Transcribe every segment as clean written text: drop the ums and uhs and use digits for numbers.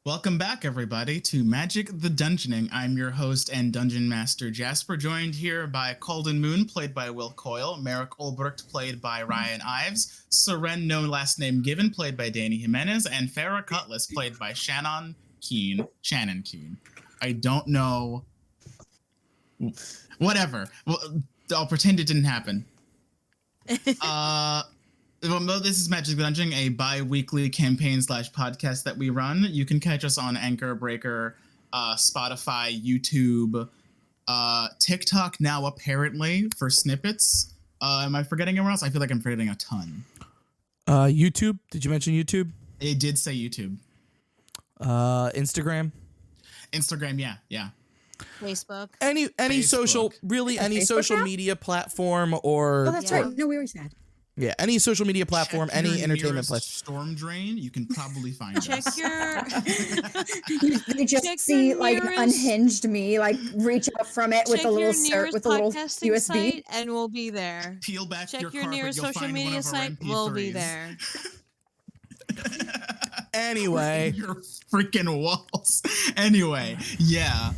Welcome back, everybody, to Magic The Dungeoning. I'm your host and Dungeon Master Jasper, joined here by Calden Moon, played by Will Coyle, Merrick Ulbricht, played by Ryan Ives, Seren, no last name given, played by Danny Jimenez, and Farrah Cutlass, played by Shannon Keen. I don't know. Whatever. Well, I'll pretend it didn't happen. Well, this is Magic the Dungeoning, a bi-weekly campaign/podcast that we run. You can catch us on Anchor, Breaker, Spotify, YouTube, TikTok now apparently for snippets. Am I forgetting anyone else? I feel like I'm forgetting a ton. YouTube? Did you mention YouTube? It did say YouTube. Instagram? Instagram, yeah. Facebook. Any Facebook. social, really any social media platform or... Oh, that's right. No, we always had. Yeah, any social media platform, Check any your entertainment nearest place. Storm drain, you can probably find us. Check your They just Check see your like nearest- unhinged me, like reach out from it with check a little your cert, nearest with a little podcasting USB. site and we'll be there. Peel back Check your your carpet, nearest you'll social find one media of our site, we'll be MP3s. there. Anyway. Your freaking walls. Anyway, yeah.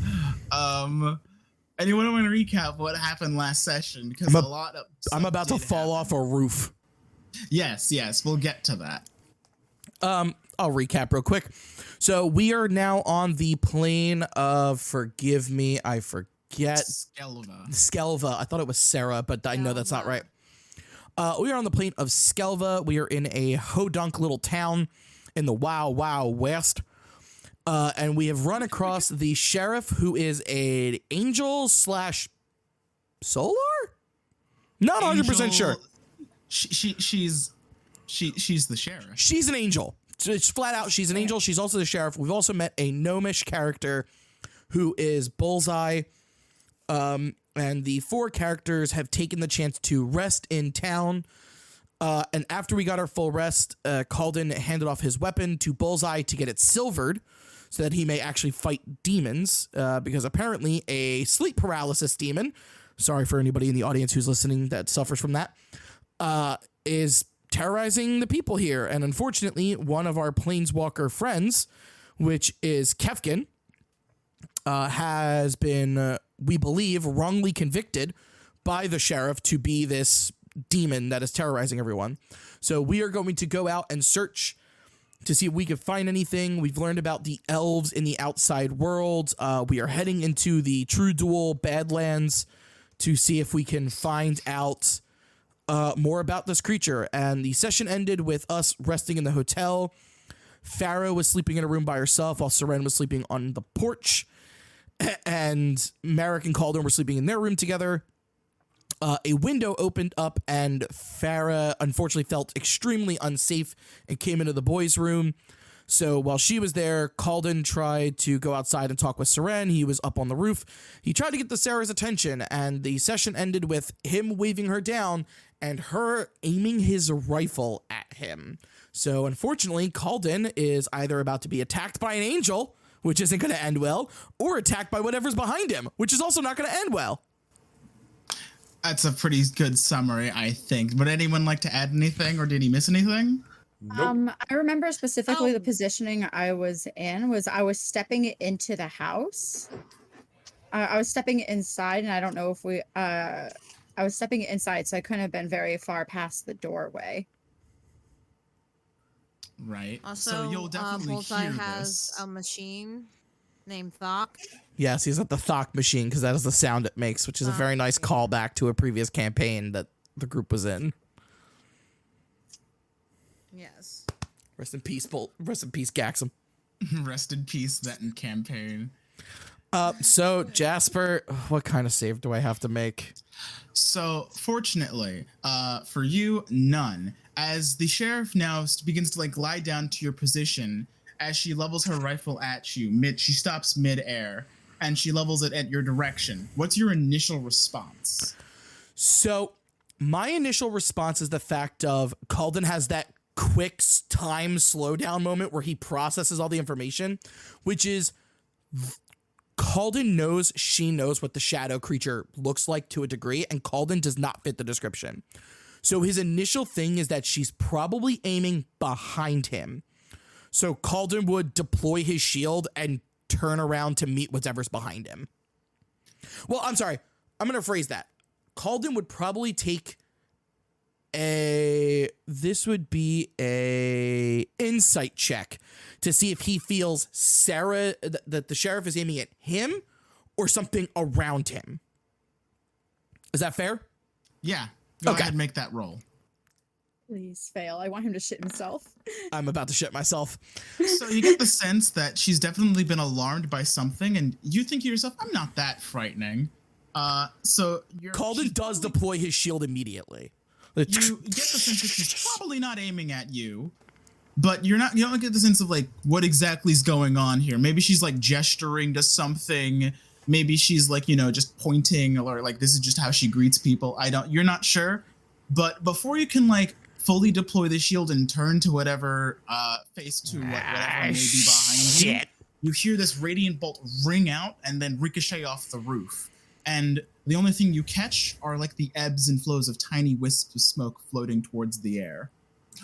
Anyone want to recap what happened last session? Because I'm about to fall off a roof. Yes, we'll get to that. I'll recap real quick. So we are now on the plane of, forgive me, I forget. Skelva. I thought it was Sarah, but I know that's not right. We are on the plane of Skelva. We are in a hodunk little town in the Wild West. And we have run across the sheriff, who is an angel / solar? Not 100% sure. She's the sheriff. She's an angel. It's flat out, she's an angel. She's also the sheriff. We've also met a gnomish character who is Bullseye. And the four characters have taken the chance to rest in town. And after we got our full rest, Calden handed off his weapon to Bullseye to get it silvered so that he may actually fight demons. Because apparently a sleep paralysis demon, sorry for anybody in the audience who's listening that suffers from that, is terrorizing the people here. And unfortunately, one of our planeswalker friends, which is Kefkin, has been, we believe, wrongly convicted by the sheriff to be this demon that is terrorizing everyone. So we are going to go out and search to see if we can find anything. We've learned about the elves in the outside world. We are heading into the True Duel Badlands to see if we can find out more about this creature. And the session ended with us resting in the hotel. Farrah was sleeping in a room by herself while Seren was sleeping on the porch. And Merrick and Calden were sleeping in their room together. A window opened up and Farrah unfortunately felt extremely unsafe and came into the boys' room. So while she was there, Calden tried to go outside and talk with Seren. He was up on the roof. He tried to get the Sarah's attention, and the session ended with him waving her down and her aiming his rifle at him. So unfortunately, Calden is either about to be attacked by an angel, which isn't going to end well, or attacked by whatever's behind him, which is also not going to end well. That's a pretty good summary, I think. Would anyone like to add anything, or did he miss anything? Nope. I remember specifically the positioning I was in was I was stepping into the house. I was stepping inside, and I don't know if I was stepping inside, so I couldn't have been very far past the doorway. Right. Also, so you'll definitely Bullseye hear has this. a machine named Thok. Yes, he's at the Thok machine because that is the sound it makes, which is a very nice callback to a previous campaign that the group was in. Yes. Rest in peace, Rest in peace, Gaxum. Rest in peace, that campaign. So Jasper, what kind of save do I have to make? So fortunately, for you, none. As the sheriff now begins to lie down to your position, as she levels her rifle at you, she stops mid-air, and she levels it at your direction. What's your initial response? So my initial response is the fact of Calden has that quick time slowdown moment where he processes all the information, which is Calden knows she knows what the shadow creature looks like to a degree, and Calden does not fit the description. So his initial thing is that she's probably aiming behind him. So Calden would deploy his shield and turn around to meet whatever's behind him. Well, I'm sorry. I'm going to phrase that. Calden would probably take this would be a insight check to see if he feels Sarah, that the sheriff is aiming at him or something around him. Is that fair? Yeah. Go Okay. ahead and make that roll. Please fail. I want him to shit himself. I'm about to shit myself. So you get the sense that she's definitely been alarmed by something, and you think to yourself, I'm not that frightening. So Calden does deploy his shield immediately. You get the sense that she's probably not aiming at you, but you don't get the sense of like what exactly is going on here. Maybe she's like gesturing to something. Maybe she's like, just pointing, or like this is just how she greets people. You're not sure. But before you can like fully deploy the shield and turn to whatever face to whatever may be behind you hear this radiant bolt ring out and then ricochet off the roof. And the only thing you catch are like the ebbs and flows of tiny wisps of smoke floating towards the air.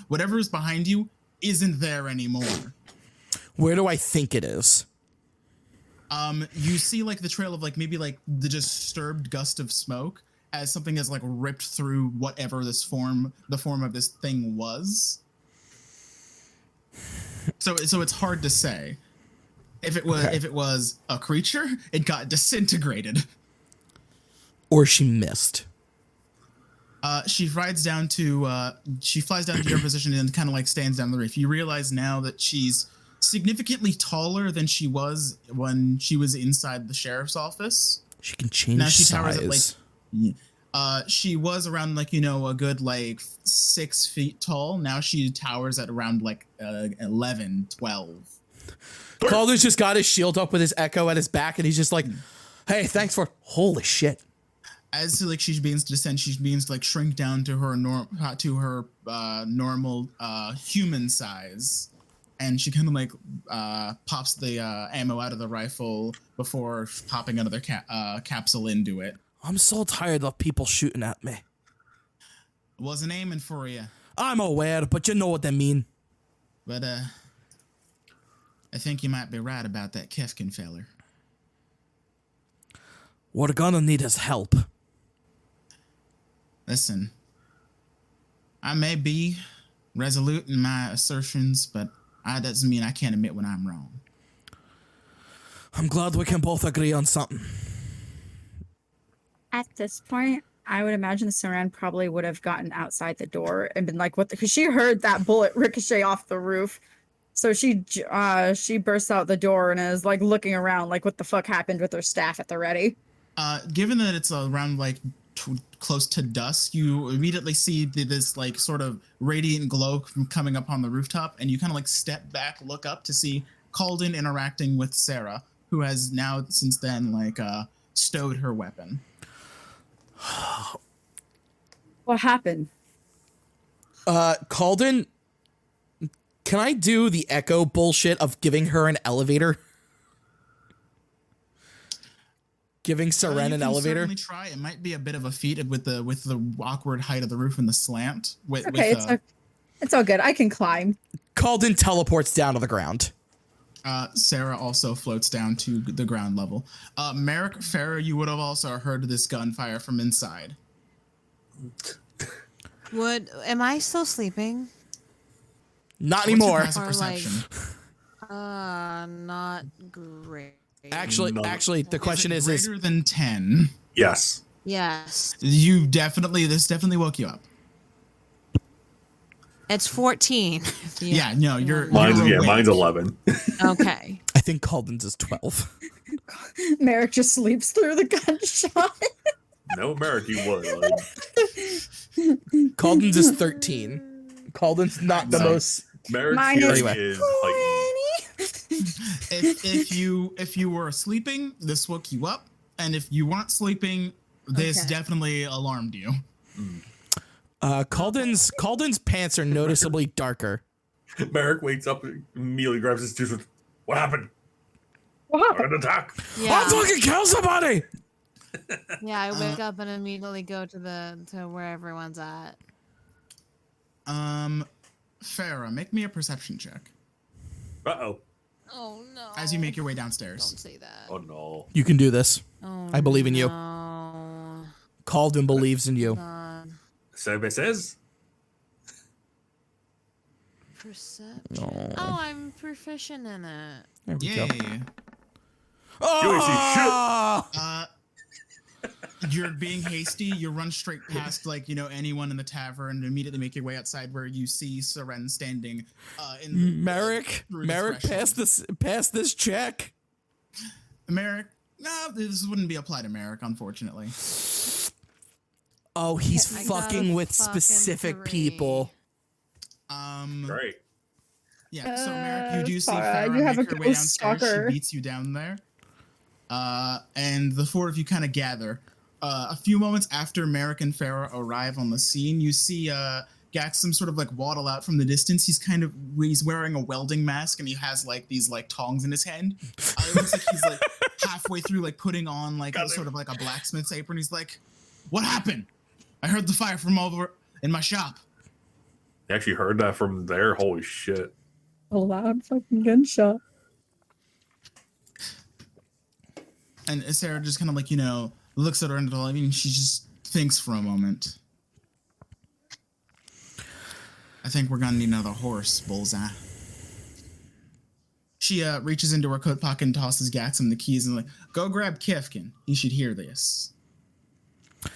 Whatever is behind you isn't there anymore. Where do I think it is? You see like the trail of like maybe like the disturbed gust of smoke as something has like ripped through whatever the form of this thing was. So it's hard to say. If it was a creature, it got disintegrated. Or she missed. She flies down to your position and kind of like stands down the reef. You realize now that she's significantly taller than she was when she was inside the sheriff's office. She can change now she size. towers at like she was around like a good like 6 feet tall. Now she towers at around like 11, 12. Calder's just got his shield up with his echo at his back, and he's just like, "Hey, thanks for holy shit." As like she begins to descend, she begins to like shrink down to her normal human size, and she kind of like pops the ammo out of the rifle before popping another capsule into it. I'm so tired of people shooting at me. Wasn't aiming for you. I'm aware, but you know what I mean. But I think you might be right about that Kefkin feller. We're gonna need his help. Listen, I may be resolute in my assertions, but that doesn't mean I can't admit when I'm wrong. I'm glad we can both agree on something. At this point, I would imagine Saran probably would have gotten outside the door and been like, "What?" Because she heard that bullet ricochet off the roof, so she bursts out the door and is like looking around, like, "What the fuck happened?" with her staff at the ready. Given that it's around like close to dusk, you immediately see this like sort of radiant glow coming up on the rooftop, and you kind of like step back, look up to see Calden interacting with Sarah, who has now since then like stowed her weapon. What happened? Calden, can I do the echo bullshit of giving her an elevator? Giving Seren an elevator? Certainly try. It might be a bit of a feat with the awkward height of the roof and the slant. It's all good. I can climb. Calden teleports down to the ground. Sarah also floats down to the ground level. Merrick, Farah, you would have also heard this gunfire from inside. Am I still sleeping? Not anymore. What's your passive perception? Not great. Actually, the question is greater than 10? Yes. Yes. This definitely woke you up. It's 14. Yeah, no, Mine's awake. mine's 11. Okay. I think Calden's is 12. Merrick just sleeps through the gunshot. No American would. Like, Calden's is 13. Calden's not the most. Merrick's Mine hearing is is heightened. If you were sleeping, this woke you up, and if you weren't sleeping, this definitely alarmed you. Calden's pants are noticeably darker. Merrick wakes up and immediately grabs his tooth. What happened? What An attack. Yeah. I'll fucking kill somebody! Yeah, I wake up and immediately go to where everyone's at. Farah, make me a perception check. Uh-oh. Oh no. As you make your way downstairs. Don't say that. Oh, no. You can do this. Oh, I believe in you. no. Calden believes in you. God. So it says. Perception. No. Oh, I'm proficient in it. There we Yay. go. You ain't see shit. Oh! You're being hasty. You run straight past, like, you know, anyone in the tavern and immediately make your way outside where you see Seren standing in Merrick, through the Merrick, threshold. pass this check. Merrick. No, this wouldn't be applied to Merrick, unfortunately. Oh, he's I got fucking a with fucking specific 3. people. Great. Yeah, so Merrick, you do see Farah, Farah you have make a her way ghost downstairs. stalker. She beats you down there. And the four of you kind of gather. A few moments after Merrick and Farah arrive on the scene, you see Gaxum sort of like waddle out from the distance. He's wearing a welding mask and he has like these like tongs in his hand. It looks like he's like halfway through like putting on like a sort of like a blacksmith's apron. He's like, "What happened? I heard the fire from over in my shop." You actually heard that from there? Holy shit. A loud fucking gunshot. And Sarah just kind of like, you know, looks at her and I mean, she just thinks for a moment. "I think we're gonna need another horse, Bullseye." She reaches into her coat pocket and tosses Gaxum the keys and like, "Go grab Kifkin. He should hear this."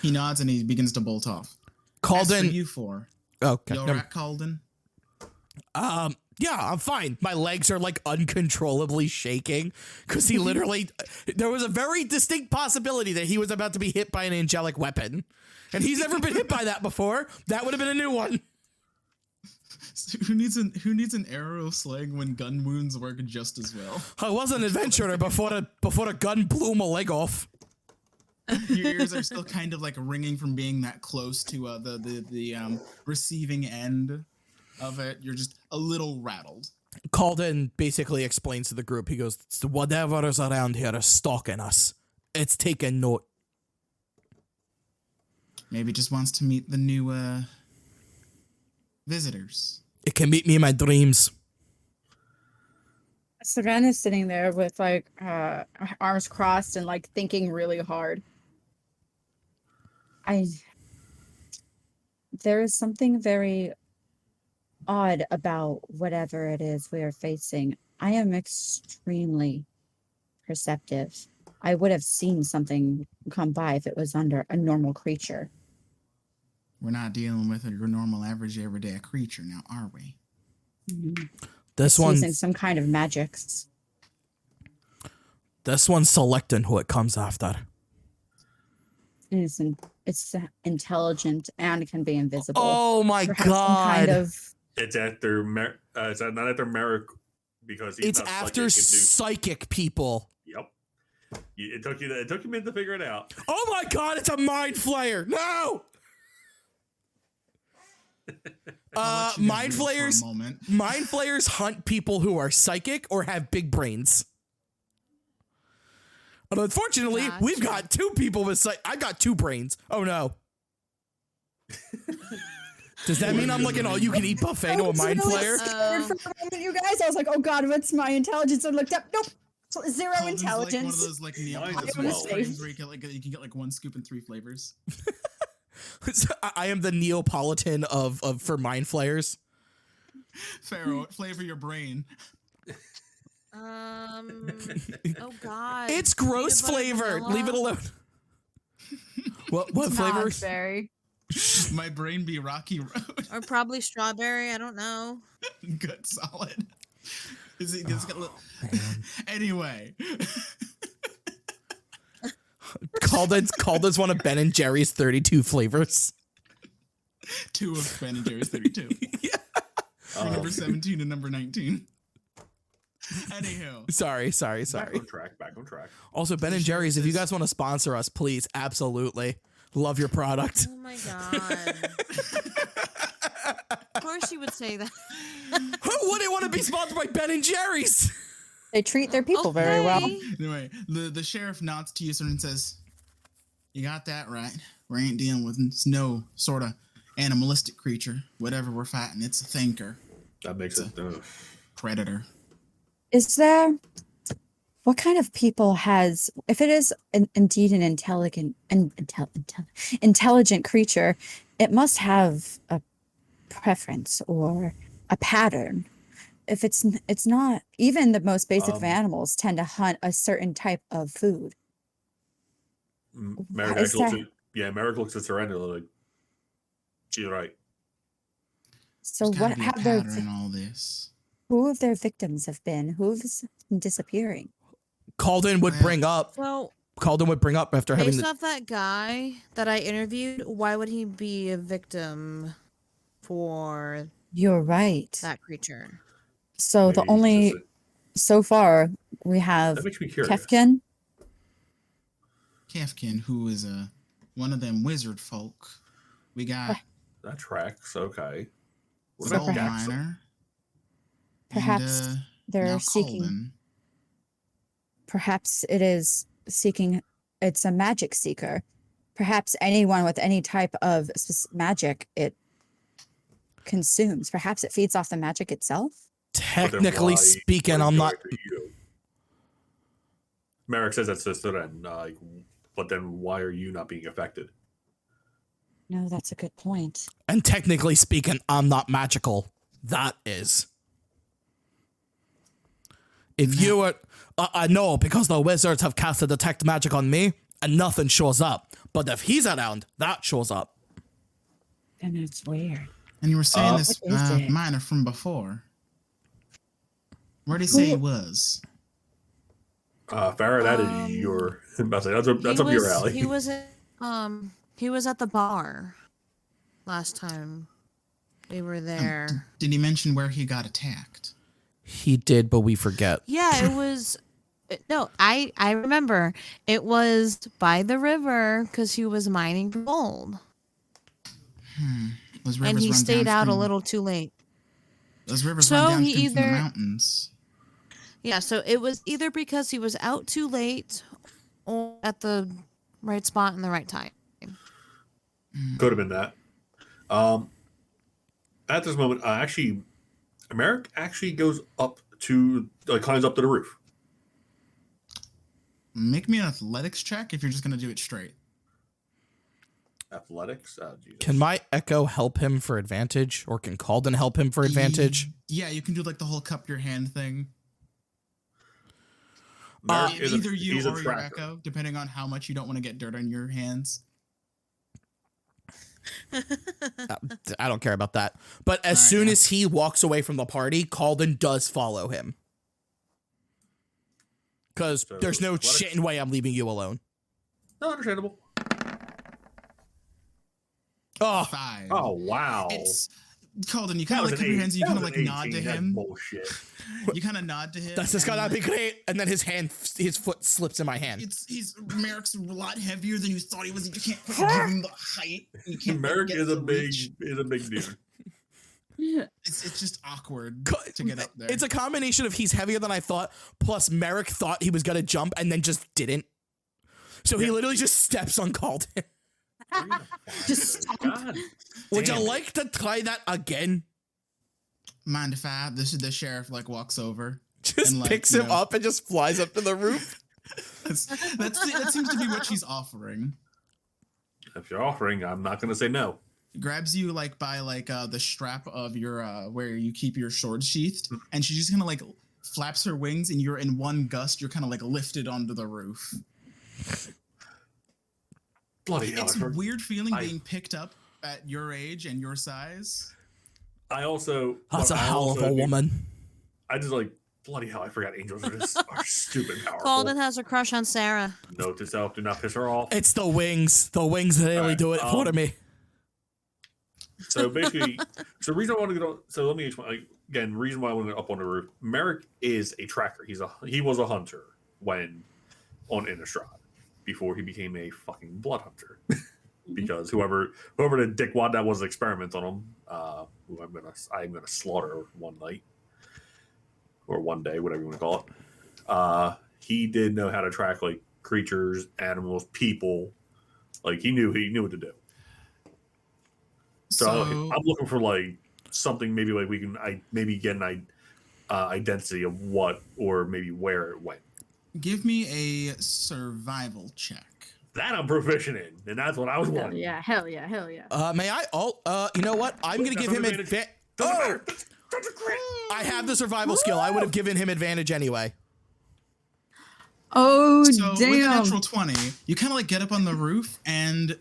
He nods and he begins to bolt off. As for Calden. you four. Okay. You alright, Calden? Yeah, I'm fine. My legs are like uncontrollably shaking because he literally, there was a very distinct possibility that he was about to be hit by an angelic weapon. And he's never been hit by that before. That would have been a new one. So who needs an arrow sling when gun wounds work just as well? I was an adventurer before a gun blew my leg off. Your ears are still kind of like ringing from being that close to the receiving end of it. You're just a little rattled. Calden basically explains to the group, he goes, "Whatever is around here is stalking us. It's taking note." Maybe just wants to meet the new visitors. It can meet me in my dreams. Seren is sitting there with like arms crossed and like thinking really hard. There is something very odd about whatever it is we are facing. I am extremely perceptive. I would have seen something come by if it was under a normal creature. We're not dealing with your normal, average, everyday creature now, are we? This Using some kind of magics. one's selecting who it comes after. And it's intelligent and can be invisible. Oh my Perhaps god! some kind of It's after it's not after Merrick because he's It's not after psychic people. Yep. It took you a minute to figure it out. Oh my god! It's a mind flayer. No. I'll let you guys Mind read for a flayers. moment. Mind flayers hunt people who are psychic or have big brains. But unfortunately, Gotcha. we've got two people with I got two brains. Oh no. Does that mean I'm like an all-you-can-eat buffet to a mind flayer? scared for a moment, you guys. I was like, oh god, what's my intelligence? I looked up. Nope. So zero Calden's intelligence. like one of those like Mine as Neapolitan well. frames where you can get like one scoop and 3 flavors. I am the Neapolitan of for mind flayers. Pharaoh, what flavor your brain? Oh god. It's gross Peanut butter flavored. vanilla? Leave it alone. What flavor? Berry. My brain be Rocky Road. Or probably strawberry. I don't know. Good, solid. Is it? It's got a little... Anyway, Calden's one of Ben and Jerry's 32 flavors. 2 of Ben and Jerry's 32. Yeah. Number 17 and number 19. Anywho, Sorry. Back on track. Also, Ben and Jerry's, if you guys want to sponsor us, please, absolutely. Love your product. Oh my god. Of course you would say that. Who wouldn't want to be sponsored by Ben and Jerry's? They treat their people very well. Okay. anyway, the sheriff nods to you sir, and says, "You got that right. We ain't dealing with no sort of animalistic creature. Whatever we're fighting, it's a thinker, That makes it. predator." Is there what kind of people has, if it is indeed an intelligent creature, it must have a preference or a pattern. If it's not, even the most basic of animals tend to hunt a certain type of food. Merrick actually Merrick looks at Surrender like, she's right. So There's what gotta be a have their pattern in all this? who of their victims have been? Who's been disappearing? Calden would bring up. So Calden would bring up after having based off that guy that I interviewed, why would he be a victim for You're right. that creature? So Maybe the only so far we have that makes me curious. Kefkin. Kefkin, who is one of them wizard folk. We got that tracks. Okay. the So gold miner. Perhaps and, they're now seeking. Calden. Perhaps it is seeking. It's a magic seeker. Perhaps anyone with any type of magic it consumes. Perhaps it feeds off the magic itself. Technically speaking, I'm not. Merrick says that's just then, but then why are you not being affected? No, that's a good point. And technically speaking, I'm not magical. That is. If you were, I know because the wizards have cast a detect magic on me, and nothing shows up. But if he's around, that shows up. And it's weird. And you were saying this What is it? miner from before. Where did he say he was? Farrah, that is your. That's up your alley. He was at the bar last time we were there. Did he mention where he got attacked? He did, but we forget. Yeah, it was. No, I remember. It was by the river because he was mining for gold. Those rivers And he run stayed down out a from- little too late. Those rivers So run down he from the either- mountains. Yeah, so it was either because he was out too late or at the right spot in the right time. Could have been that. At this moment, actually, Merrick actually goes up to, climbs up to the roof. Make me an athletics check if you're just going to do it straight. Athletics? Oh, Jesus. Can my echo help him for advantage, or can Calden help him for advantage? Yeah, you can do the whole cup your hand thing. Merrick is Either you he's a or your tracker. echo, depending on how much you don't want to get dirt on your hands. I don't care about that. But as soon as he walks away from the party, Calden does follow him. Because there's no shitting way I'm leaving you alone. No, understandable. Oh, 5. Oh, wow. It's Calden. You kind of cup your hands and you kind of nod to him. Bullshit. You kind of nod to him. this is gonna be great. And then his foot slips in my hand. Merrick's a lot heavier than you thought he was. You can't give him the height. You can't. Merrick get is the a big reach. dude. It's just awkward to get up there. It's a combination of he's heavier than I thought, plus Merrick thought he was gonna jump and then just didn't. So he literally just steps on Calden. Just God. Would you Damn it. like to try that again? Mind if I? The sheriff walks over. Just And, picks you him know. up and just flies up to the roof. That seems to be what she's offering. If you're offering, I'm not going to say no. Grabs you by the strap of your where you keep your sword sheathed, and she just kind of flaps her wings, and you're in one gust. You're kind of lifted onto the roof. Bloody hell. It's a weird feeling being picked up at your age and your size. I also... That's a hell of a woman. I just bloody hell, I forgot angels are stupid powerful. Calden has a crush on Sarah. Note to self, do not piss her off. It's the wings. The wings that really do it for me. So basically, so the reason I want to get on... So let me explain. Again, the reason why I want to get up on the roof. Merrick is a tracker. He was a hunter when on Innistrad before he became a fucking blood hunter. Because whoever the dickwad that was experiment on him, who I'm gonna slaughter one night or one day, whatever you want to call it. He did know how to track creatures, animals, people. He knew what to do. So I'm looking for something maybe we can maybe get an identity of what or maybe where it went. Give me a survival check. That I'm proficient in, and that's what I was Hell wanting. yeah, hell yeah, hell yeah. May I? You know what? I'm gonna give him advantage. Oh, That's a crit. I have the survival skill. I would have given him advantage anyway. Oh, So with a damn. natural 20, you kind of like get up on the roof and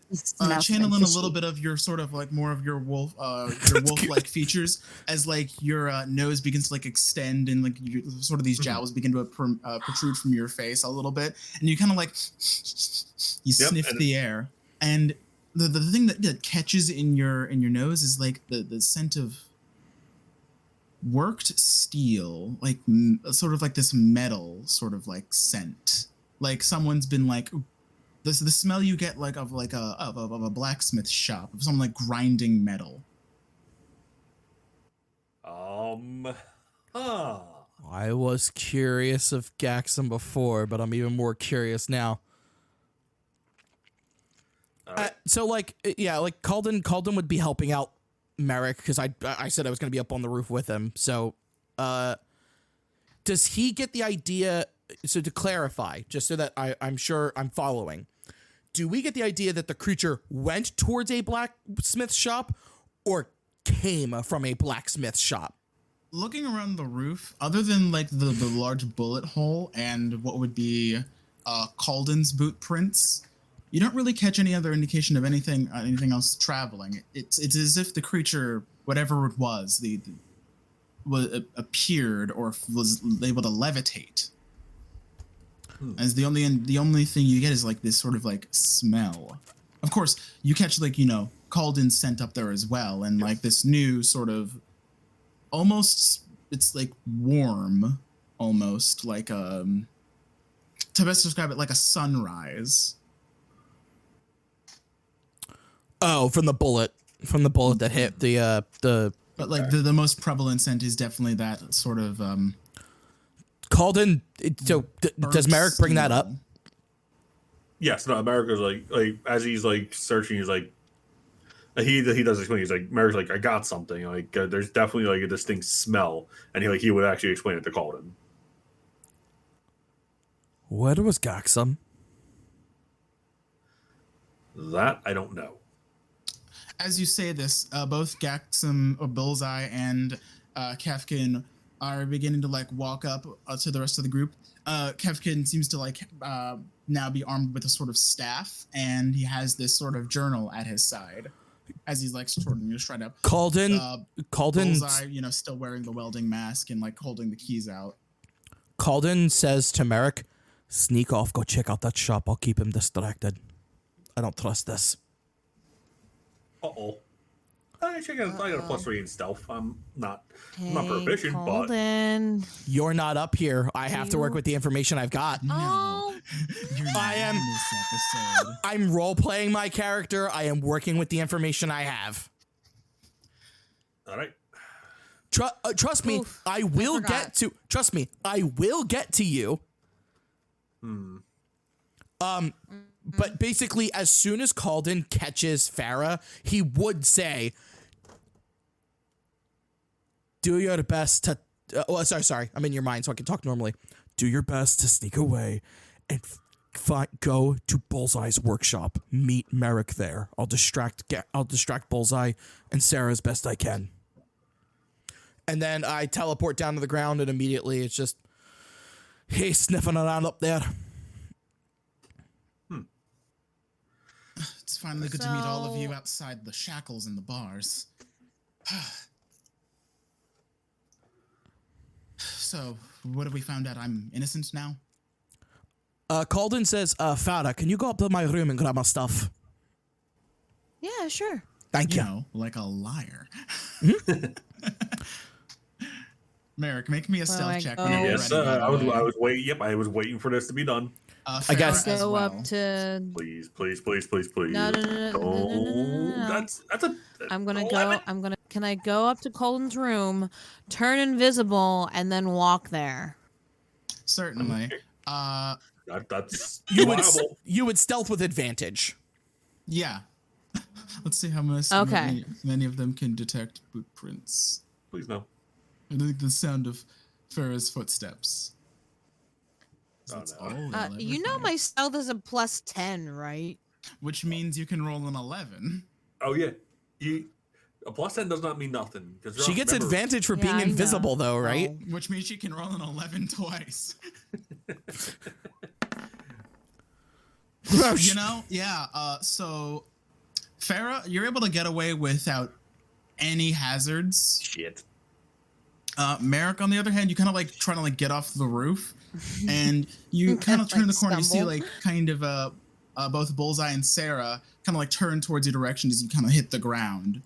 channel in a little bit of your sort of like more of your wolf, your wolf-like features as like your nose begins to like extend and like sort of these jowls begin to protrude from your face a little bit, and you kind of like you sniff the air, and the thing that catches in your nose is like the scent of worked steel, like sort of like this metal sort of like scent, like someone's been like the smell you get like of a blacksmith shop, of someone like grinding metal. I was curious of Gaxum before, but I'm even more curious now. So like, yeah, like Calden would be helping out Merrick, because I said I was going to be up on the roof with him. So does he get the idea? So to clarify, just so that I'm sure I'm following, do we get the idea that the creature went towards a blacksmith shop or came from a blacksmith shop? Looking around the roof, other than like the large bullet hole and what would be Calden's boot prints, you don't really catch any other indication of anything else traveling. It's as if the creature, whatever it was, appeared or was able to levitate. As the only thing you get is like this sort of like smell. Of course, you catch like Calden's scent up there as well, and like this new sort of almost, it's like warm, almost like to best describe it, like a sunrise. Oh, from the bullet that hit the. But like the most prevalent scent is definitely that sort of. Calden. So does Merrick bring that up? Yes, no. America's like as he's like searching, he's like he does explain. He's like Merrick's like, I got something. Like there's definitely like a distinct smell, and he would actually explain it to Calden. Where was Gaxum? That I don't know. As you say this, both Gaxum, or Bullseye, and Kefkin are beginning to like walk up to the rest of the group. Kefkin seems to like now be armed with a sort of staff, and he has this sort of journal at his side as he's like sort of straight up. Calden, Bullseye, still wearing the welding mask and like holding the keys out. Calden says to Merrick, "Sneak off, go check out that shop. I'll keep him distracted. I don't trust this." Uh-oh. I got a +3 in stealth. I'm not proficient, Calden. but You're not up here. I have to work with the information I've got. Oh. You're not in this episode. I'm role playing my character. I am working with the information I have. all right. Trust me, Oof, I will forgot. get to. Trust me, I will get to you. But basically, as soon as Calden catches Farah, he would say, "Do your best to." Sorry, I'm in your mind, so I can talk normally. Do your best to sneak away, and go to Bullseye's workshop. Meet Merrick there. I'll distract Bullseye and Sarah as best I can. And then I teleport down to the ground, and immediately it's just, hey, sniffing around up there. It's finally good to meet all of you outside the shackles and the bars. So, what have we found out? I'm innocent now? Calden says, Farah, can you go up to my room and grab my stuff? Yeah, sure. Thank you. Like a liar. Merrick, make me a stealth check go? whenever you're Yes, ready. I was waiting. Yep, I was waiting for this to be done. I guess- Farah as Go well. up to. Please. No. That's a. I'm gonna 11. go. Can I go up to Calden's room, turn invisible, and then walk there? Certainly. That's You would viable. you would stealth with advantage. Yeah. Let's see how Okay. many of them can detect boot prints. Please no. I think the sound of Farah's footsteps. So Oh, that's no. all you'll ever You know find. my stealth is a +10, right? Which means you can roll an 11. Oh yeah, a +10 does not mean nothing because She gets remember, advantage for Yeah, being I know. invisible, though, right? Oh. Which means she can roll an 11 twice. You know? Yeah. So, Farah, you're able to get away without any hazards. Shit. Merrick, on the other hand, you kind of like trying to like get off the roof, and you kind of Like turn the corner. You see stumble. like kind of both Bullseye and Sarah kind of like turn towards your direction as you kind of hit the ground.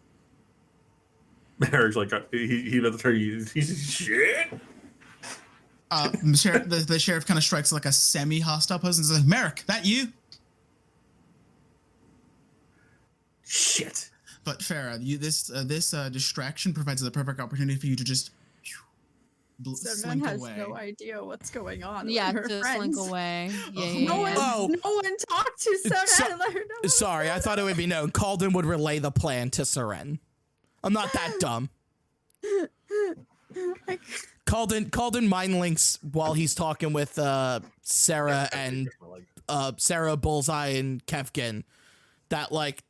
Merrick's like he about to turn you. He's shit. The sheriff kind of strikes like a semi-hostile pose and says, "Merrick, that you?" Shit. But Farah, this distraction provides the perfect opportunity for you to just Seven slink has away. no idea what's going on. Yeah, with her to friends. slink away. Yeah, Oh, yeah, No one, yeah. Oh. no one talked to Seven So- and let her know. what Sorry, was I thought it would be known. Calden would relay the plan to Seren. I'm not that dumb. Like, Calden mind links while he's talking with Sarah and Sarah, Bullseye, and Kevkin. That like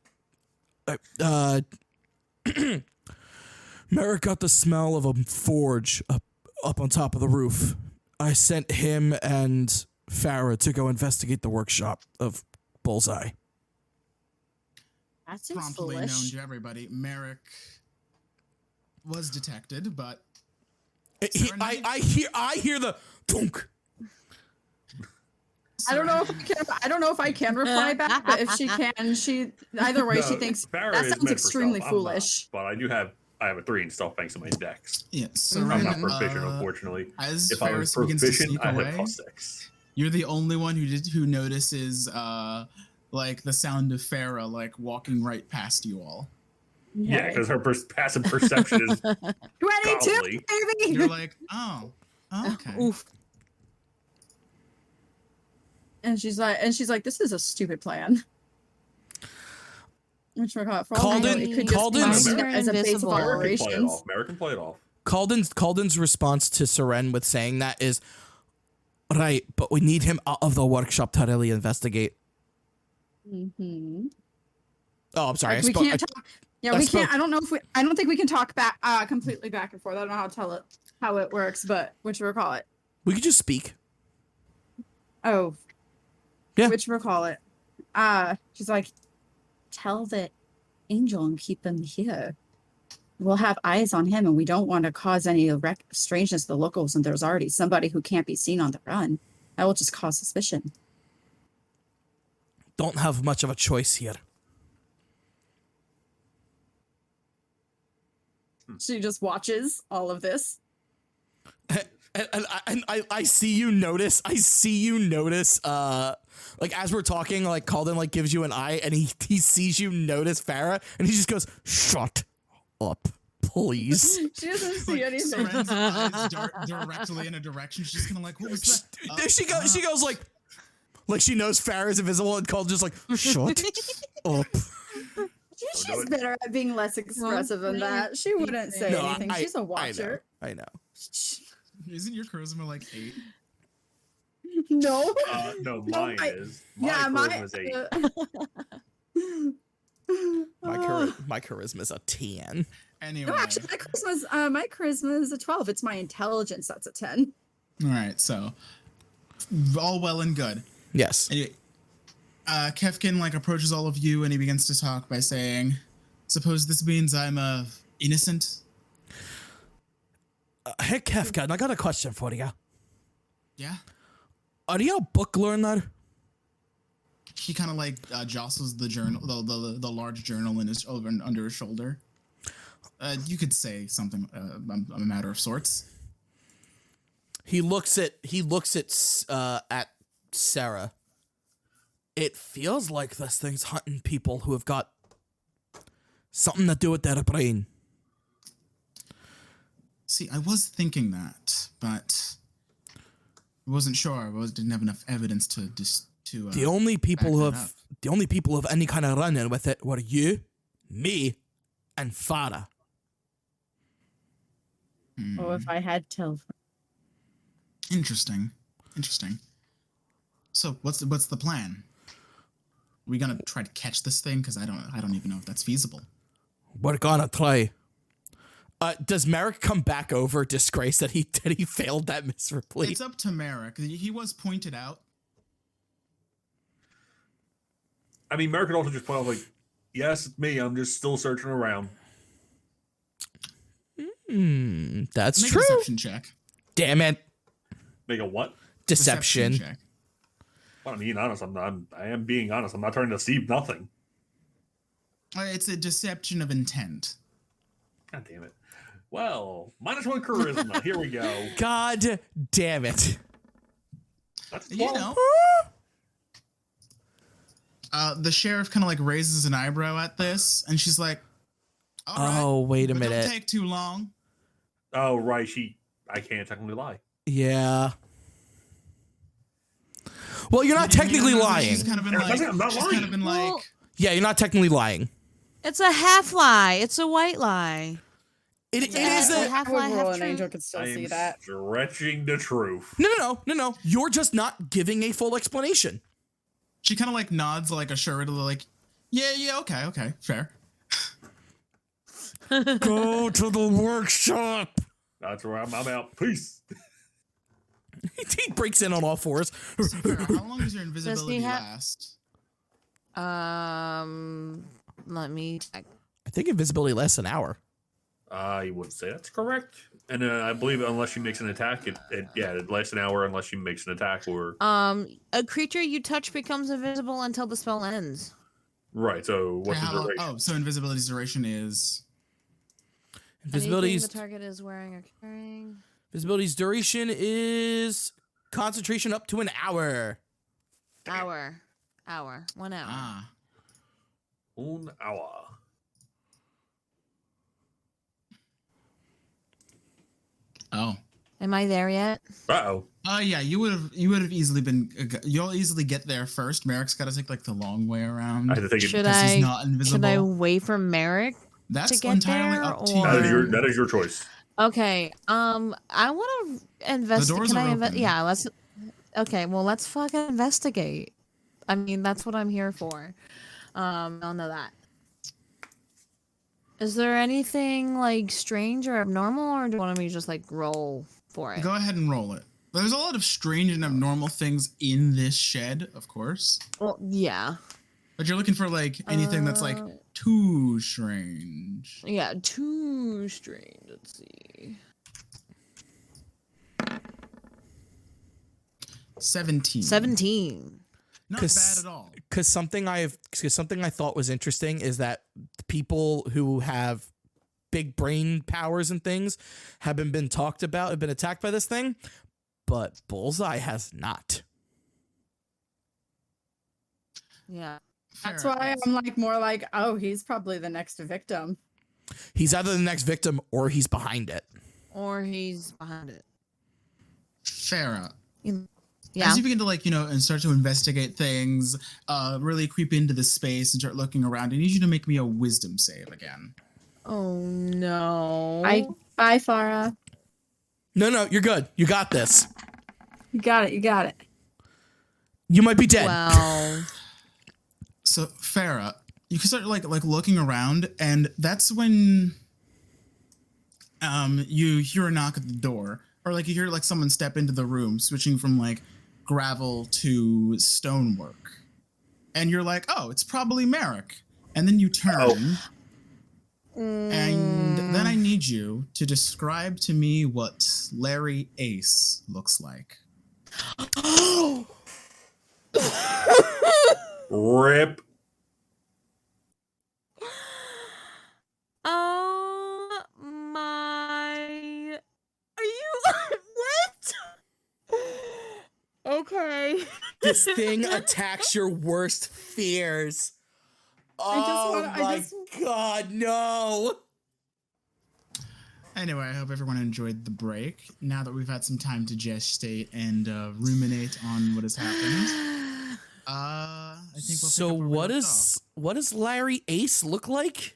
Merrick got the smell of a forge up on top of the roof. I sent him and Farah to go investigate the workshop of Bullseye. that seems Promptly known foolish. to everybody, Merrick was detected, but I hear the thunk. I don't know if I can reply back, but if she can, either way she thinks Farah that is sounds meant for extremely stealth. I'm not, foolish. but I have a 3 in stealth thanks to my dex. yes, I'm not Seren, proficient, unfortunately. As If I was Ferris begins to proficient, sneak I away, had +6. you're the only one who notices like the sound of Farah like walking right past you all. Yeah, because her passive perception is 22, godly. baby. You're like, oh, okay. Oof. And she's like, this is a stupid plan. Which we're caught for all we know, Calden- it could just be Calden's- used as a base of Invisible. American play it operations. off. American play it off. Calden's response to Seren with saying that is, right, but we need him out of the workshop to really investigate. Mm-hmm. Oh, I'm sorry. Like, I we spoke. can't talk. Yeah, I we spoke- can't. I don't think we can talk back completely back and forth. I don't know how it works, but which we'll call it. We could just speak. Oh, Yeah. Which we'll call it. She's like, tell the angel and keep him here. We'll have eyes on him, and we don't want to cause any strangeness to the locals. And there's already somebody who can't be seen on the run. That will just cause suspicion. Don't have much of a choice here. She just watches all of this. And I see you notice. Like as we're talking, like Calden like gives you an eye, and he sees you notice Farah, and he just goes, "Shut up, please." She doesn't see Like, anything. Seren's eyes dart directly in a direction. She's kind of like, what was that? There she goes. She goes like she knows Farah's invisible, and Calden's just like, "Shut up." She's better at being less expressive than that. She wouldn't say No, anything. She's a watcher. I know. Isn't your charisma like 8? No. No, No, mine I- is. Yeah, My my charisma's 8. My charisma's a 10. Anyway. No, actually, my charisma is a 12. It's my intelligence that's a 10. All right, so all well and good. Yes. Anyway, Kefkin like approaches all of you and he begins to talk by saying, "Suppose this means I'm innocent." Hey, Kefka, I got a question for you. Yeah. Are you a book learner? He kind of like jostles the journal, the large journal in his under his shoulder. You could say something a matter of sorts. He looks at Sarah. It feels like this thing's hunting people who have got something to do with their brain. See, I was thinking that, but I wasn't sure. I didn't have enough evidence to The only people who back that have up. the only people who have any kind of run-in with it were you, me, and Farah. Oh, if I had Interesting. So what's the plan? Are we gonna try to catch this thing? Because I don't even know if that's feasible. We're gonna try. Does Merrick come back over disgraced that he failed that miserably? It's up to Merrick. He was pointed out. I mean, Merrick could also just point out, like, yes, it's me. I'm just still searching around. That's Make true. A deception check. Damn it. Make a what? Deception. check. Well, I'm being honest. I am being honest. I'm not trying to deceive nothing. It's a deception of intent. God damn it. Well, -1 charisma. Here we go. God damn it. That's 12. You know. The sheriff kind of like raises an eyebrow at this, and she's like, "All right, Oh, wait a but minute. Don't take too long." Oh, right. I can't technically lie. Yeah. Well, you're not technically lying. She's kind of been like, I'm not lying. Well, Yeah, you're not technically lying. it's a half lie. It's a white lie. It It's is a a half I would lie, roll half an truth. angel could still I see am that. stretching the truth. No. You're just not giving a full explanation. she kind of like nods like assuredly, like, yeah, okay, fair. Go to the workshop. That's where I'm out. Peace. He breaks in on all fours. So, Farrah, how long does your invisibility have- last? Let me check. I think invisibility lasts an hour. I would say that's correct. And I believe unless she makes an attack, it lasts an hour unless she makes an attack or... A creature you touch becomes invisible until the spell ends. Right, so what's the How long- duration? Oh, so invisibility's duration is... Invisibility's Anything the target is wearing or carrying. Visibility's duration is concentration up to an hour. Hour. 1 hour. Ah. 1 hour. Oh. Am I there yet? Uh-oh. Yeah, you would have easily been. You'll easily get there first. Merrick's got to take like the long way around. I had to think Should because I? he's not invisible. Should I wait for Merrick? That's to get entirely there, up to or- you. That is your choice. Okay. I want to investigate. doors Can are I open. Yeah. Let's. Okay. Well, let's fucking investigate. I mean, that's what I'm here for. I'll know that. Is there anything like strange or abnormal, or do you want me to just like roll for it? Go ahead and roll it. There's a lot of strange and abnormal things in this shed, of course. Well, yeah. But you're looking for like anything that's like too strange. Yeah, too strange. Let's see. 17. Not bad at all. Because something I thought was interesting is that people who have big brain powers and things have been talked about, have been attacked by this thing, but Bullseye has not. Yeah. That's Fair why enough. I'm like more like, oh, he's probably the next victim. He's either the next victim or he's behind it. Or he's behind it. Farrah. Yeah. As you begin to and start to investigate things, really creep into the space and start looking around, I need you to make me a wisdom save again. Oh no. Bye, Farah. No, you're good. You got this. You got it. You might be dead. Well. So Farrah, you can start like looking around, and that's when you hear a knock at the door, or like you hear like someone step into the room, switching from like gravel to stonework, and you're like, oh, it's probably Merrick, and then you turn. And then I need you to describe to me what Larry Ace looks like. Rip. Oh my. Are you. What? Okay. This thing attacks your worst fears. God, no. Anyway, I hope everyone enjoyed the break. Now that we've had some time to gestate and ruminate on what has happened, I think we'll So pick up where we what left off. does Larry Ace look like?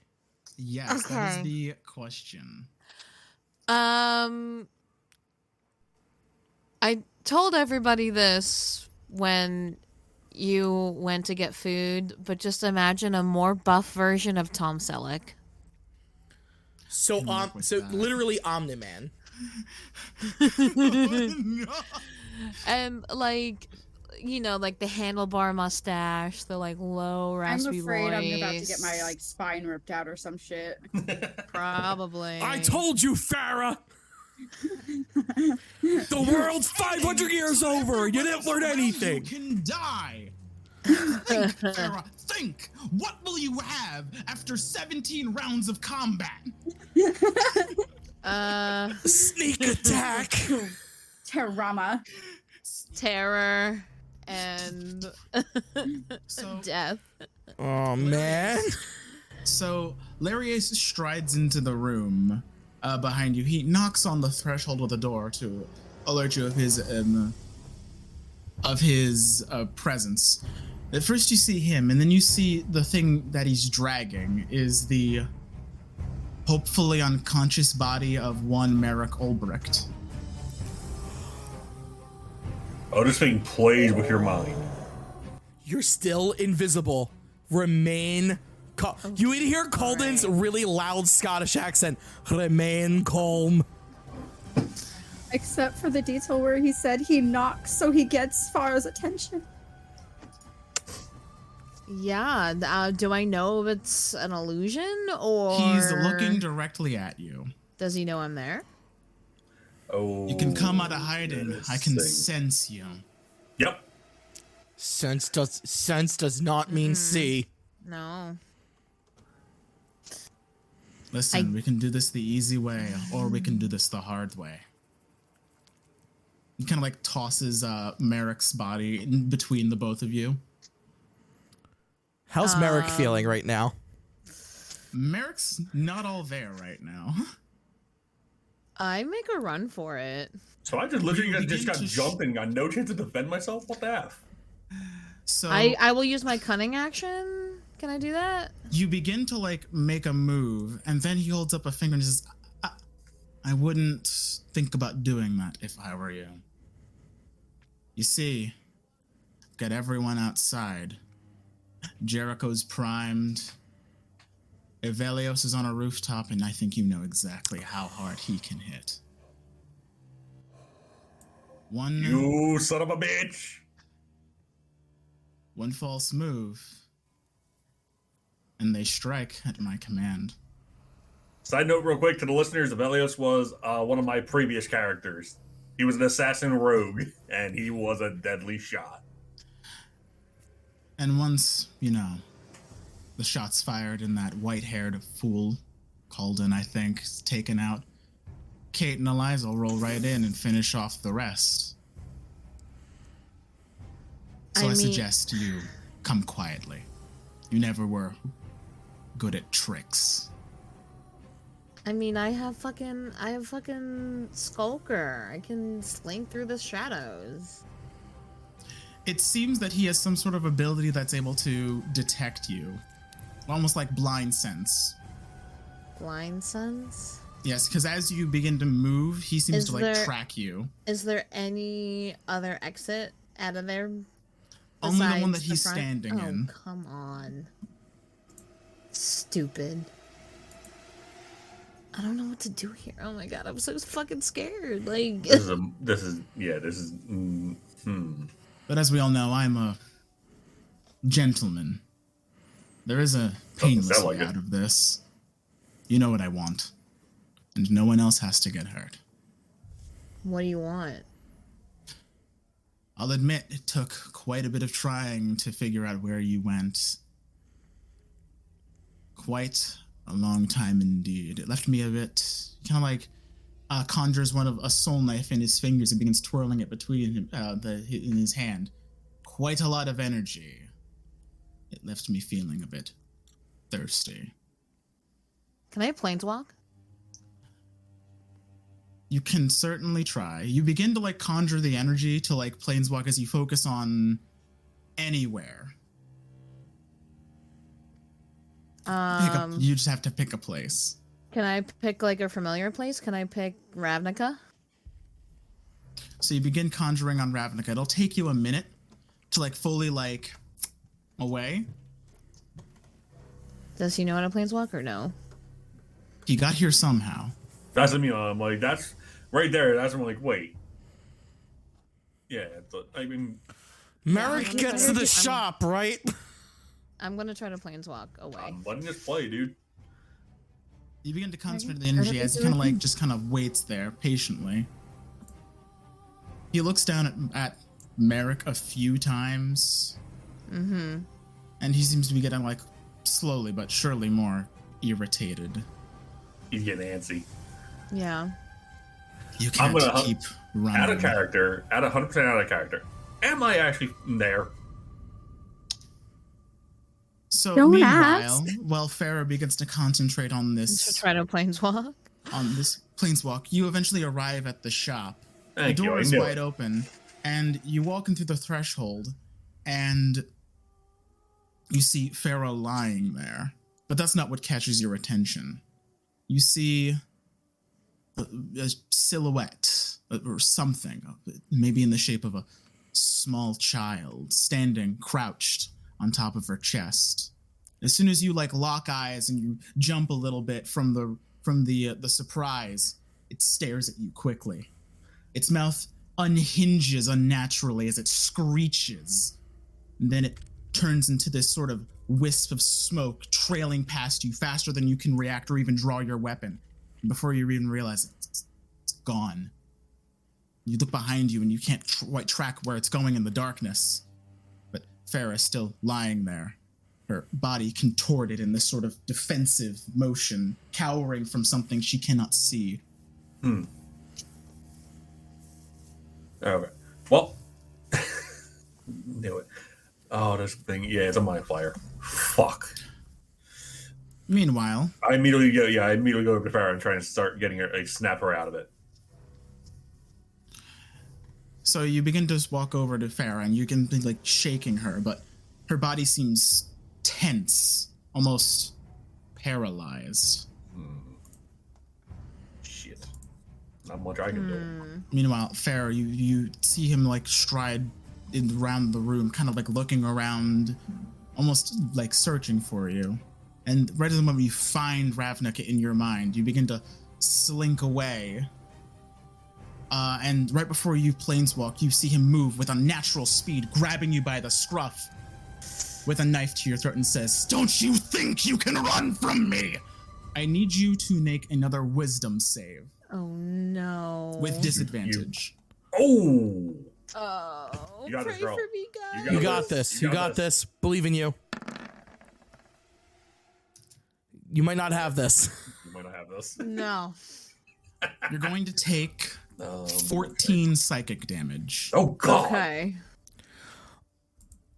Yes, that is Okay. the question. I I told everybody this when you went to get food, but just imagine a more buff version of Tom Selleck. So literally Omni-Man. No. And like, you know, like the handlebar mustache, the like low raspy I'm afraid voice. I'm about to get my like spine ripped out or some shit. Probably. I told you, Farah. The world's 500 years over. You didn't learn anything. You can die. Think, Farah, think. What will you have after 17 rounds of combat? Sneak attack. Terrama. Terror and death. Oh man. So Larius strides into the room behind you. He knocks on the threshold of the door to alert you of his presence. At first you see him, and then you see the thing that he's dragging is the hopefully unconscious body of one Merrick Ulbricht. Oh, this thing plays with your mind. You're still invisible. Remain calm. You would hear Calden's really loud Scottish accent. Remain calm. Except for the detail where he said he knocks so he gets Farah's attention. Yeah, do I know if it's an illusion or... He's looking directly at you. Does he know I'm there? Oh. You can come out of hiding. I can thing. sense you. Yep. Sense does not mean see. No. Listen, we can do this the easy way, or we can do this the hard way. He kind of like tosses Merrick's body in between the both of you. How's Merrick feeling right now? Merrick's not all there right now. I make a run for it. So I just literally You just got begin to jumped and got no chance to defend myself? What the F? So I will use my cunning action. Can I do that? you begin to like make a move, and then he holds up a finger and says, I wouldn't think about doing that if I were you. You see, got everyone outside. Jericho's primed. Evelios is on a rooftop, and I think you know exactly how hard he can hit. You son of a bitch! One false move, and they strike at my command. Side note real quick to the listeners, Evelios was one of my previous characters. He was an assassin rogue, and he was a deadly shot. And once, the shots fired and that white-haired fool, Calden, I think, is taken out, Kate and Eliza will roll right in and finish off the rest. So I suggest you come quietly. You never were good at tricks. I mean, I have fucking Skulker. I can slink through the shadows. It seems that he has some sort of ability that's able to detect you. Almost like blind sense. Blind sense? Yes, because as you begin to move, he seems to track you. Is there any other exit out of there? Only the one that he's standing in. Oh, come on. Stupid. I don't know what to do here. Oh my god, I'm so fucking scared. Like This is. But as we all know, I'm a gentleman. There is a painless way out of this. You know what I want. And no one else has to get hurt. What do you want? I'll admit it took quite a bit of trying to figure out where you went. Quite a long time indeed. It left me a bit kind of like conjures a soul knife in his fingers and begins twirling it between him, in his hand. Quite a lot of energy. It left me feeling a bit thirsty. Can I planeswalk? You can certainly try. You begin to conjure the energy to planeswalk as you focus on anywhere. You just have to pick a place. Can I pick a familiar place? Can I pick Ravnica? So you begin conjuring on Ravnica. It'll take you a minute to like fully like away. Does he know how to planeswalk or no? He got here somehow. That's what I mean. I'm like, that's right there. That's when I'm like, wait. Yeah, I mean, Merrick I'm gets gonna- to the shop, right? I'm gonna try to planeswalk away. I'm letting this play, dude. You begin to concentrate the energy as he kind of like just kind of waits there patiently. He looks down at Merrick a few times. Mm-hmm. And he seems to be getting like slowly but surely more irritated. He's getting antsy. Yeah. You can't keep running. Out of character, at 100% out of character. Am I actually there? So Don't meanwhile, ask. while Farah begins to concentrate on To this try to planeswalk. planeswalk, you eventually arrive at the shop. Thank The door you. is wide open, and you walk in through the threshold, and you see Farah lying there. But that's not what catches your attention. You see a silhouette or something, maybe in the shape of a small child, standing crouched on top of her chest. As soon as you like lock eyes and you jump a little bit from the surprise, it stares at you quickly. Its mouth unhinges unnaturally as it screeches, and then it turns into this sort of wisp of smoke trailing past you faster than you can react or even draw your weapon. And before you even realize it, it's gone. You look behind you and you can't quite track where it's going in the darkness. But Farah is still lying there, her body contorted in this sort of defensive motion, cowering from something she cannot see. Okay. Well, knew it. Oh, this thing. Yeah, it's a mind flyer. Fuck. Meanwhile, I immediately go over to Farah and try and start getting her, like, snap her out of it. so you begin to walk over to Farah and you can be like shaking her, but her body seems tense, almost paralyzed. Shit. Not much I can do. Meanwhile, Farah, you see him like stride around the room, kind of like looking around, almost like searching for you. And right at the moment you find Ravnica in your mind, you begin to slink away. And right before you planeswalk, you see him move with unnatural speed, grabbing you by the scruff with a knife to your throat and says, "Don't you think you can run from me?" I need you to make another wisdom save Oh no. with disadvantage. Oh! Oh, You got pray this, girl. for me, guys. You got this. You got this. Believe in you. You might not have this. You might not have this. No. You're going to take 14 psychic damage. Oh, God. Okay.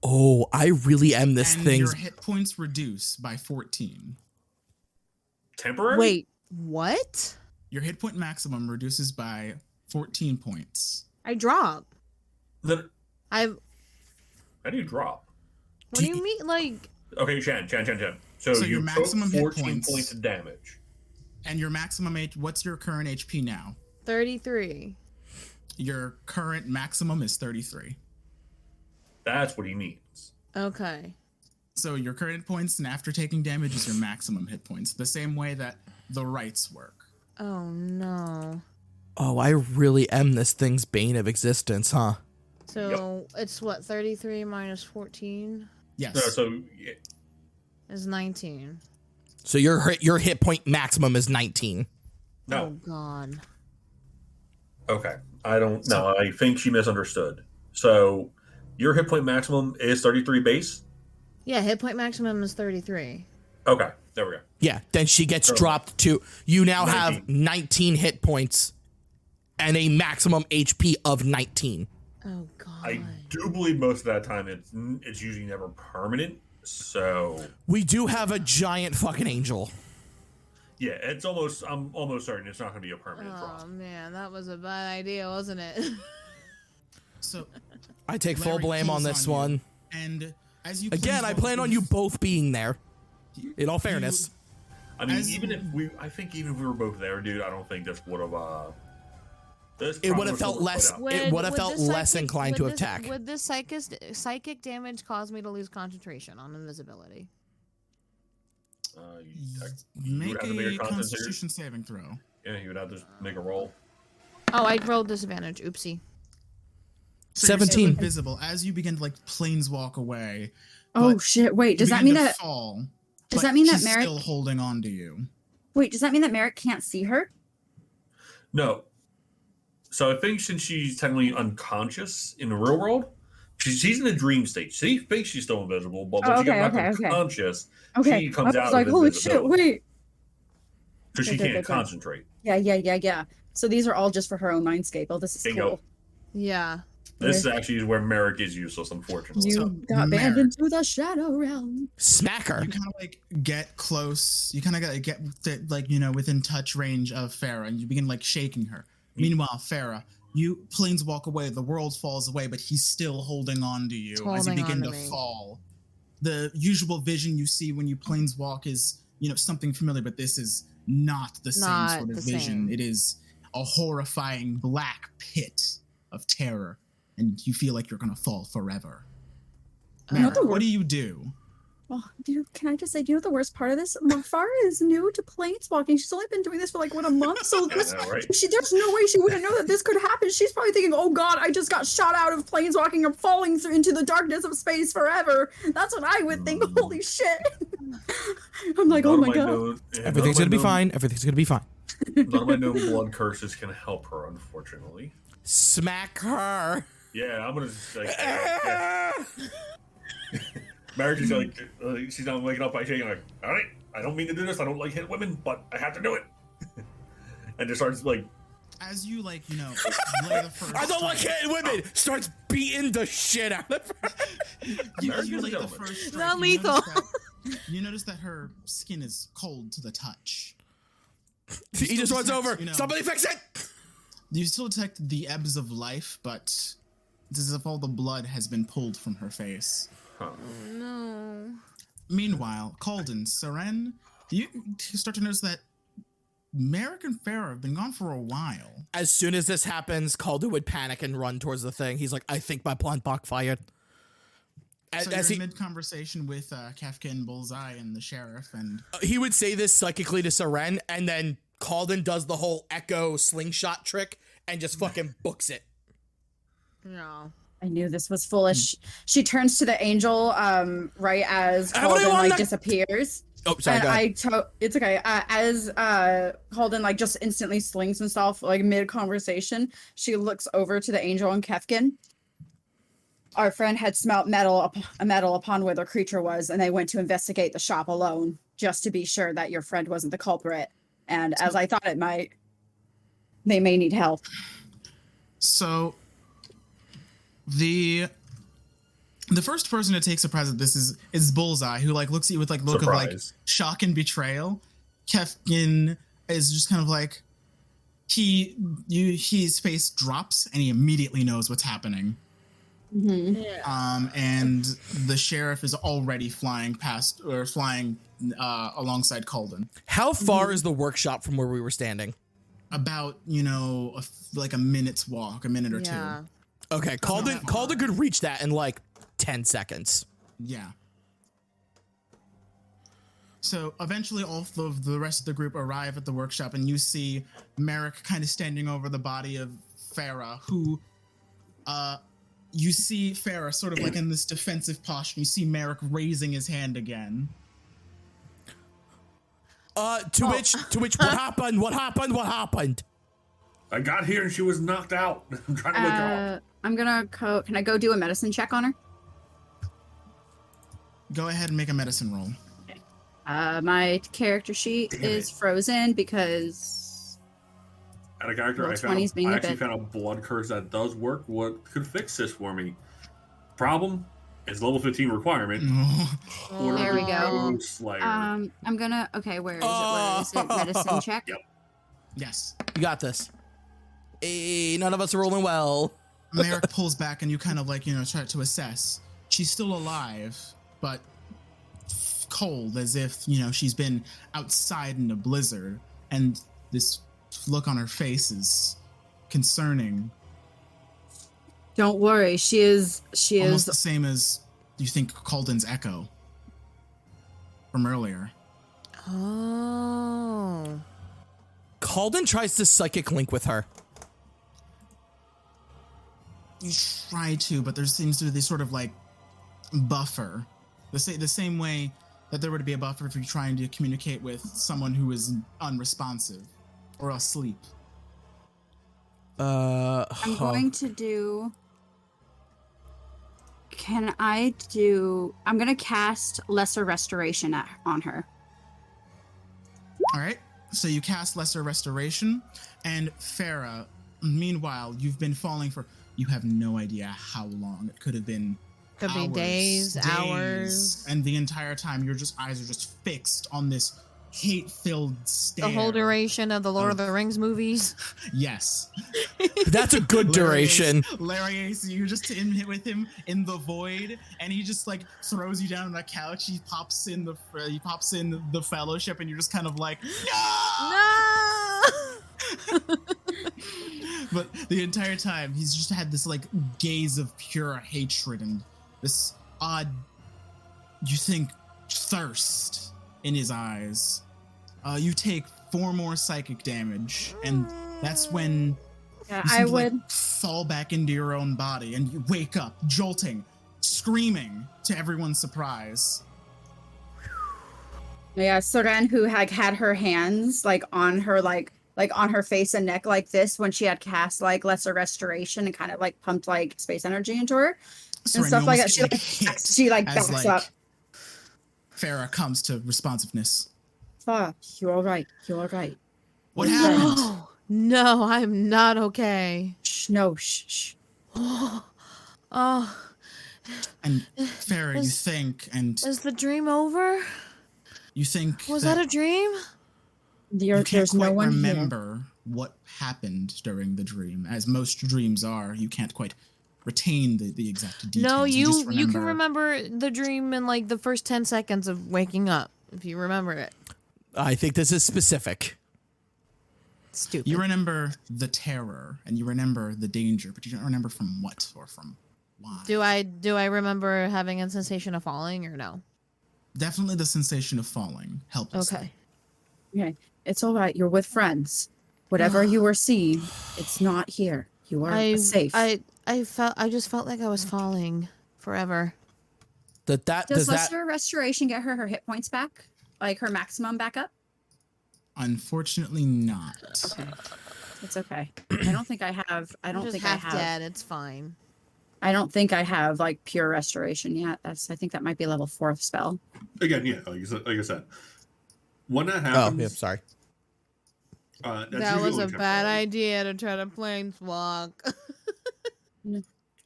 Oh, I really am this And thing's. your hit points reduce by 14. Temporary? Wait, what? Your hit point maximum reduces by 14 points. I drop. Then, I. how do you drop? What do you mean? Like, Okay, Chan. So your you maximum took hit 14 points. points of damage. And your maximum what's your current HP now? 33. Your current maximum is 33. That's what he means. Okay. So your current hit points and after taking damage is your maximum hit points. The same way that the rights work. Oh no. Oh, I really am this thing's bane of existence, huh? So it's what, 33 minus 14 Yes. So, yeah, is 19. So your hit point maximum is 19. no. Oh god. Okay. I don't know. I think she misunderstood. So your hit point maximum is 33 base? Yeah, hit point maximum is 33. Okay. There we go. Yeah, then she gets So- dropped to. You now have 19. 19 hit points and a maximum HP of 19. Oh god. I do believe most of that time it's usually never permanent. So We do have a giant fucking angel. yeah, I'm almost certain it's not going to be a permanent Oh drop. man, that was a bad idea, wasn't it? So I take full Larry blame on pulls this you, one. And as you Again, I planeswalk plan on you both being there. In all fairness. I mean, As- even if we were both there, dude, I don't think this would have. This it would probably have felt was less. put out. It would have felt less inclined to attack. Would this psychic damage cause me to lose concentration on invisibility? You Make would have to make a a Constitution saving throw. Yeah, you would have to make a roll. Oh, I rolled disadvantage. Oopsie. So you're still 17. invisible as you begin to like planeswalk away. Oh but shit! Wait, you does that begin mean to that? fall? Does but that mean that she's Merrick? still holding on to you? Wait, does that mean that Merrick can't see her? No. So I think since she's technically unconscious in the real world, she's in a dream state. She thinks she's still invisible, but when she gets back unconscious, she comes I out was like, of holy invisibility. shit! Wait. Because she Okay, can't concentrate. Yeah. So these are all just for her own mindscape. Oh, this is Bingo. cool. Yeah. This actually is where Merrick is useless, unfortunately. You So, got banned Merrick. into the shadow realm. Smack her. You kind of like get close. You kind of gotta get like within touch range of Farah, and you begin like shaking her. Meanwhile, Farah, you planeswalk away. The world falls away, but he's still holding on to you as you Holding begin on to to me. fall. The usual vision you see when you planeswalk is something familiar, but this is not the same Not sort of the vision. same. It is a horrifying black pit of terror, and you feel like you're gonna fall forever. You know Merrick, the what do you do? Oh, dude, can I just say, do you know the worst part of this? Farah is new to planeswalking. She's only been doing this for like a month, so Yeah, this, right. there's no way she wouldn't know that this could happen. She's probably thinking, "Oh God, I just got shot out of planeswalking. I'm falling through into the darkness of space forever." That's what I would think. Holy shit! I'm like, oh my God. Everything's gonna be fine. Everything's gonna be fine. None of my known blood curses can help her, unfortunately. Smack her. Yeah, I'm gonna just like. Yeah. Marriage is like she's not waking up by saying like, "All right, I don't mean to do this. I don't like hit women, but I have to do it." And just starts like, As you lay the first. I don't like strike, hitting women. Starts beating the shit out of her. You America's lay the gentleman. first strike, Not you lethal. you notice that her skin is cold to the touch. He just runs detect, over. Somebody fix it. You still detect the ebbs of life, but it's as if all the blood has been pulled from her face. No. Meanwhile, Calden, Seren, you start to notice that Merrick and Farah have been gone for a while. As soon as this happens, Calder would panic and run towards the thing. He's like, I think my plant backfired. So As you're in mid-conversation with Kafka and Bullseye and the sheriff, and he would say this psychically to Seren, and then Calden does the whole echo slingshot trick and just fucking books it. No. I knew this was foolish. She turns to the angel, right as Everybody Calden want like that- disappears. Oh, sorry, go ahead. It's okay. As Calden like just instantly slings himself like mid conversation, she looks over to the angel and Kefkin. Our friend had smelt a metal upon where the creature was, and they went to investigate the shop alone, just to be sure that your friend wasn't the culprit. And as I thought it might, they may need help. so the first person to take surprise at this is Bullseye, who like looks at you with like look of like Surprise. shock and betrayal. Kefkin is just kind of like his face drops and he immediately knows what's happening. And the sheriff is already flying alongside Calden. How far is the workshop from where we were standing? About like a minute's walk, a minute or Yeah. Okay, Calden could reach that in like 10 seconds. two. Yeah. So eventually all of the rest of the group arrive at the workshop, and you see Merrick kind of standing over the body of Farah, who you see Farah sort of like in this defensive posture. You see Merrick raising his hand again. To which what happened? What happened? I got here and she was knocked out. I'm trying to wake her up. I'm gonna can I go do a medicine check on her? Go ahead and make a medicine roll. My character sheet Damn is it. frozen because At a character, Roll I 20s being I a actually bit- found a blood curse that does work. What could fix this for me? Problem is level 15 requirement. Order There we of go. Road Slayer. I'm gonna where is it? Where is it? Medicine check. Yep. Yes. You got this. Hey, none of us are rolling well. Merrick pulls back and you kind of like, try to assess. She's still alive, but cold, as if, she's been outside in a blizzard. And this look on her face is concerning. Don't worry, she is Almost the same as you think Calden's echo from earlier. Oh. Calden tries to psychic link with her. You try to, but there seems to be this sort of like buffer. The same way that there would be a buffer if you're trying to communicate with someone who is unresponsive or asleep. I'm going to do... I'm going to cast Lesser Restoration on her. All right. So you cast Lesser Restoration, and Farah, meanwhile, you've been falling for... You have no idea how long. It could have been Could be days, hours. And the entire time, your eyes are just fixed on this hate-filled stare. The whole duration of the Lord of the Rings movies. Yes. That's a good duration. Larius, you're just with him in the void, and he just like throws you down on the couch. He pops in the fellowship, and you're just kind of like, no! But the entire time, he's just had this like gaze of pure hatred and this odd, you think, thirst in his eyes. You take 4 more psychic damage, and that's when you like, fall back into your own body, and you wake up, jolting, screaming to everyone's surprise. Yeah, Soren, who had her hands like on her like on her face and neck like this when she had cast like Lesser Restoration and kind of like pumped like space energy into her and stuff like that. She backs up. Farah comes to responsiveness. You're all right. You're all right. What happened? No, I'm not okay. Shh. Oh. And Farah, you think, and is the dream over? You think was that a dream? You can't quite remember what happened during the dream, as most dreams are. You can't quite retain the exact details. No, you can remember the dream in like the first 10 seconds of waking up, if you remember it. I think this is specific. Stupid. You remember the terror, and you remember the danger, but you don't remember from what or from why. Do I remember having a sensation of falling or no? Definitely the sensation of falling. Helplessly. Okay. It's all right. You're with friends. Whatever you were seeing, it's not here. You are safe. I just felt like I was falling forever. Does Lesser Restoration get her hit points back? Like her maximum back up? Unfortunately not. Okay. It's okay. I don't think I have dead. It's fine. I don't think I have like pure restoration yet. I think that might be level 4 spell. Again, yeah, like I said. When that happens... Oh, yeah, sorry. That was a bad idea to try to planeswalk.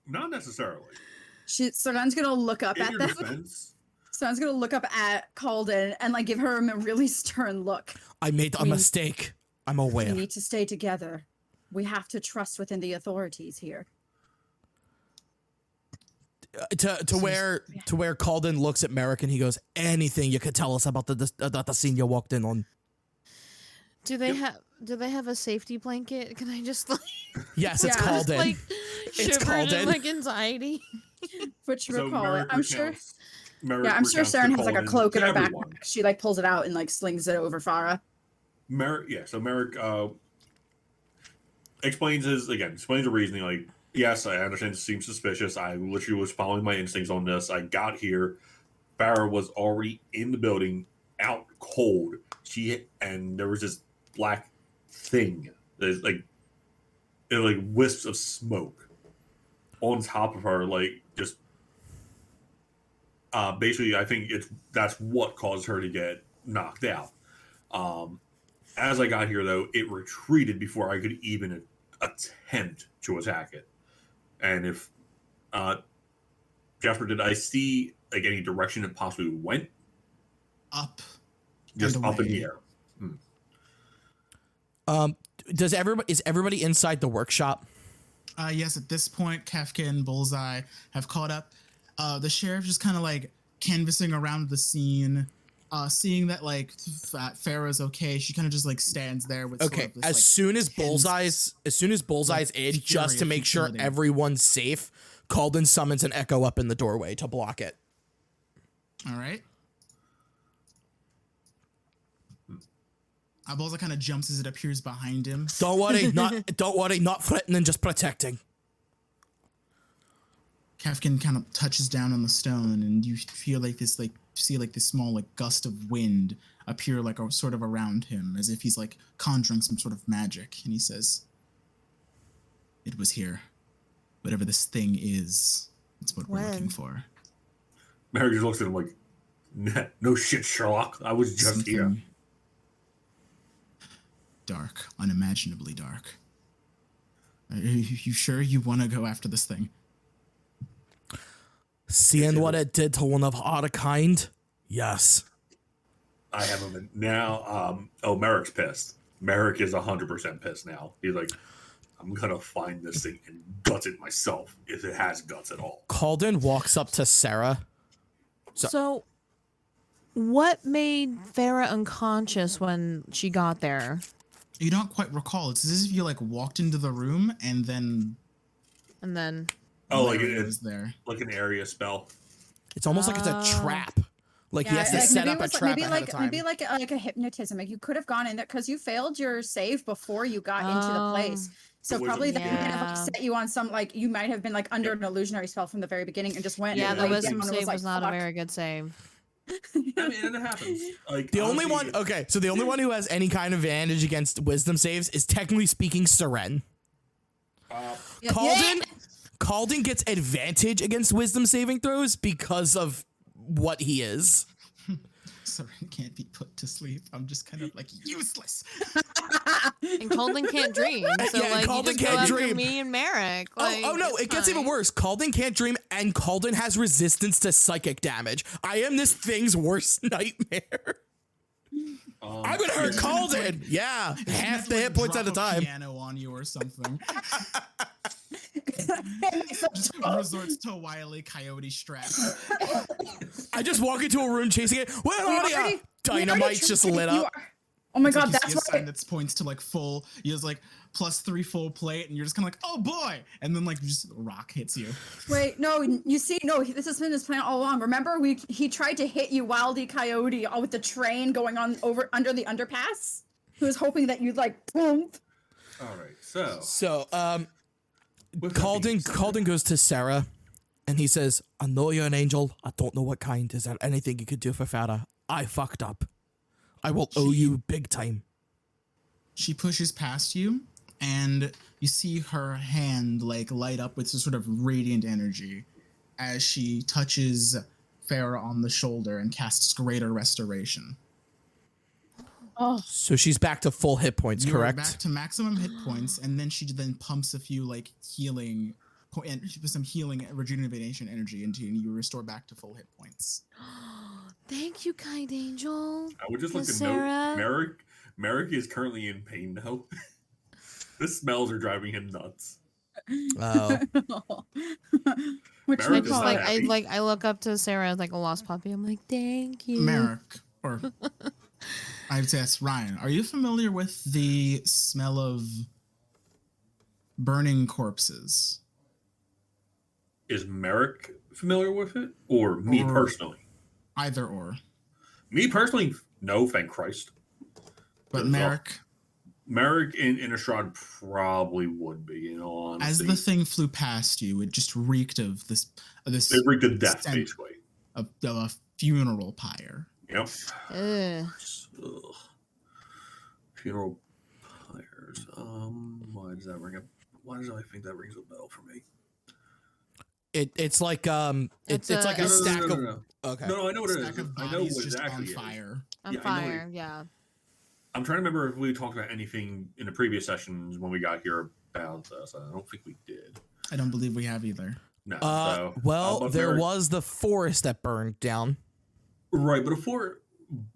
Not necessarily. Soren's gonna look up at them. Soren's gonna look up at Calden and like give her a really stern look. I made a mistake. I'm aware. We need to stay together. We have to trust within the authorities here. To where Calden looks at Merrick and he goes, anything you could tell us about the scene you walked in on. Do they have a safety blanket? Can I just like yes, it's Calden. Like it's Calden. Like anxiety. Which recall it. I'm sure Saren has like a cloak in her backpack. She like pulls it out and like slings it over Farah. So Merrick explains the reasoning. Like, yes, I understand it seems suspicious. I literally was following my instincts on this. I got here. Farah was already in the building, out cold. And there was this black thing. There's like wisps of smoke on top of her, like just basically I think that's what caused her to get knocked out. As I got here though, it retreated before I could even attempt to attack it. And if Jasper, did I see like any direction it possibly went? Up. Just up in the air. Is everybody inside the workshop? Yes, at this point, Kefka and Bullseye have caught up. The sheriff just kind of like canvassing around the scene, Seeing that like Farah's okay, she kind of just like stands there with Okay, sort of this, as like, soon as tense, Bullseye's in, just to fury of make sure futility. everyone's safe, Calden summons an echo up in the doorway to block it. All right. Bullseye kind of jumps as it appears behind him. Don't worry, not threatening, just protecting. Kefkin kind of touches down on the stone, and you feel like this, like, see like this small like gust of wind appear like sort of around him, as if he's like conjuring some sort of magic. And he says, "It was here. Whatever this thing is, it's what we're looking for." Mary just looks at him like, "No shit, Sherlock. I was just Something here." Dark, unimaginably dark. Are you sure you want to go after this thing? Seeing what it did to one of our kind? Yes. I haven't been now. Merrick's pissed. Merrick is 100% pissed now. He's like, "I'm gonna find this thing and gut it myself if it has guts at all." Calden walks up to Sarah. So, what made Farah unconscious when she got there? You don't quite recall. It's as if you like walked into the room and then Like it was there. Like an area spell. It's almost like it's a trap. Like he has to set up a trap ahead of time. Maybe like a hypnotism. Like you could have gone in there because you failed your save before you got into the place. So probably that kind of set you on some, like, you might have been like under an illusionary spell from the very beginning and just went. Yeah, the wisdom save was was not a very good save. I mean, and it happens. Like, The only one who has any kind of advantage against wisdom saves is, technically speaking, Seren. Calden gets advantage against wisdom saving throws because of what he is. Seren can't be put to sleep. I'm just kind of like useless. And Calden can't dream. So Yeah, like Calden you just can't go after dream. me and Merrick. Like, Oh no, it gets even worse. Calden can't dream, and Calden has resistance to psychic damage. I am this thing's worst nightmare. I'm gonna hurt Calden. Yeah, half the hit points at a time. Piano on you or something. Resorts to Wile E. Coyote strap. I just walk into a room chasing it. Where are you? Dynamite's just lit up. Oh my It's god, like you that's see a sign that points to like full. You just like +3 full plate, and you're just kind of like, "Oh boy!" And then like just rock hits you. Wait, no, you see, no, this has been his plan all along. Remember, he tried to hit you, Wile E. Coyote, all with the train going on over under the underpass. He was hoping that you'd like boom. All right, so Calden goes to Sarah, and he says, "I know you're an angel. I don't know what kind. Is there anything you could do for Farah? I fucked up. I will owe you big time." She pushes past you, and you see her hand like light up with some sort of radiant energy as she touches Farah on the shoulder and casts Greater Restoration. Oh, So she's back to full hit points, You're correct? back to maximum hit points, and then she then pumps a few like healing, and some healing rejuvenation energy into you, and you restore back to full hit points. Thank you, kind angel. I would just like to Sarah. note, Merrick is currently in pain now. The smells are driving him nuts. Oh. which Merrick I is just not happy. I look up to Sarah like a lost puppy. I'm like, thank you. Merrick, or I would say that's Ryan. Are you familiar with the smell of burning corpses? Is Merrick familiar with it, or me Or- personally? Either or. Me personally, no, thank Christ. But Good Merrick, Merrick in Innistrad probably would be, in all honesty. as the thing flew past you, it just reeked of this It reeked of death, scent basically. of a funeral pyre. Yep. Ugh. Ugh. Funeral pyres. Why does that ring up? Why does I think that rings a bell for me? It's like it's It's like a- a stack of No. okay. No, I know what it Stack is. of I know bodies what it just on actually is. fire. On Yeah, I know fire, yeah. I'm trying to remember if we talked about anything in the previous sessions when we got here about this. I don't think we did. I don't believe we have either. No. Well, but there Merrick- was the forest that burned down. right, but before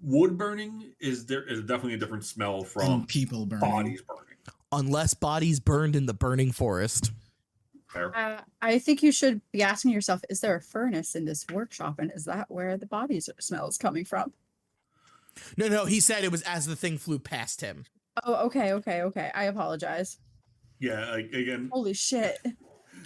wood burning is definitely a different smell from And people burning. bodies burning. Unless bodies burned in the burning forest. Fair. I think you should be asking yourself, is there a furnace in this workshop, and is that where the body smell is coming from? No, he said it was as the thing flew past him. Oh, okay. I apologize. Yeah, like, again. Holy shit.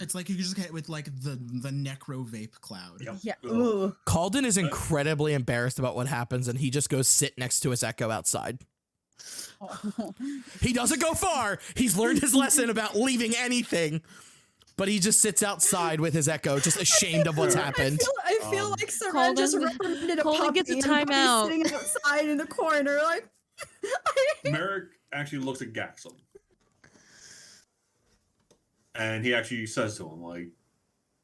It's like you just get with like the necro vape cloud. Yep. Yeah. Ugh. Ooh. Calden is incredibly embarrassed about what happens, and he just goes sit next to his echo outside. Oh. He doesn't go far. He's learned his lesson about leaving anything, but he just sits outside with his echo, just ashamed of what's happened. I feel like Seren just Calden- reprimanded a Calden puppy, gets a and the puppy's timeout. sitting outside in the corner, like. Merrick actually looks at Gaxum. And he actually says to him, like,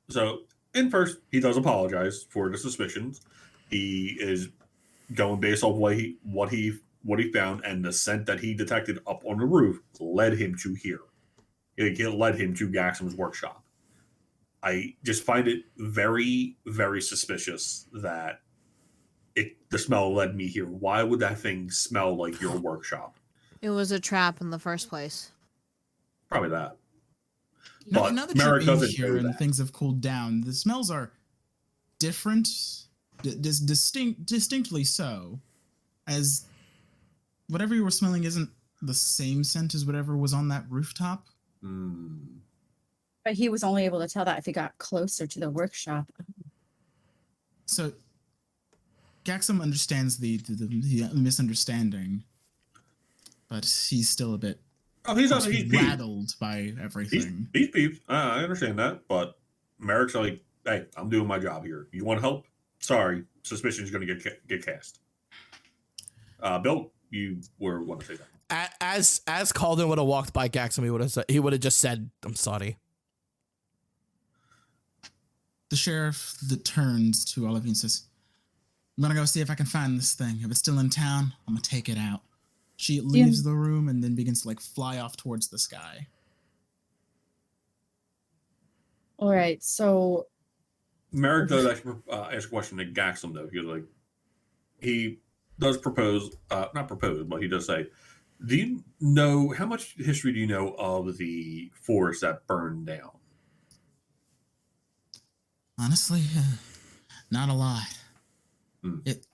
so in first, he does apologize for the suspicions. He is going based off what he found, and the scent that he detected up on the roof led him to here. It led him to Gaxum's workshop. I just find it very, very suspicious that the smell led me here. Why would that thing smell like your workshop? It was a trap in the first place. Probably that. Now, But now that you're Merrick in doesn't here know and that. things have cooled down, the smells are different, distinctly so, as whatever you were smelling isn't the same scent as whatever was on that rooftop. But he was only able to tell that if he got closer to the workshop. So Gaxum understands the misunderstanding, but he's still a bit Oh, he's peeved. rattled by everything. He's peeved. I understand that, but Merrick's like, "Hey, I'm doing my job here. You want help? Sorry, suspicion's going to get cast." Bill, you were want to say that? As Calden would have walked by Gaxum, he would have just said, "I'm sorry." The sheriff that turns to all of you and says, "I'm gonna go see if I can find this thing. If it's still in town, I'm gonna take it out." She leaves the room and then begins to like fly off towards the sky. All right, so Merrick does actually ask a question to Gaxum, though. He does propose, not propose, but he does say, "Do you know how much history do you know of the forest that burned down?" Honestly, not a lot. Hmm. It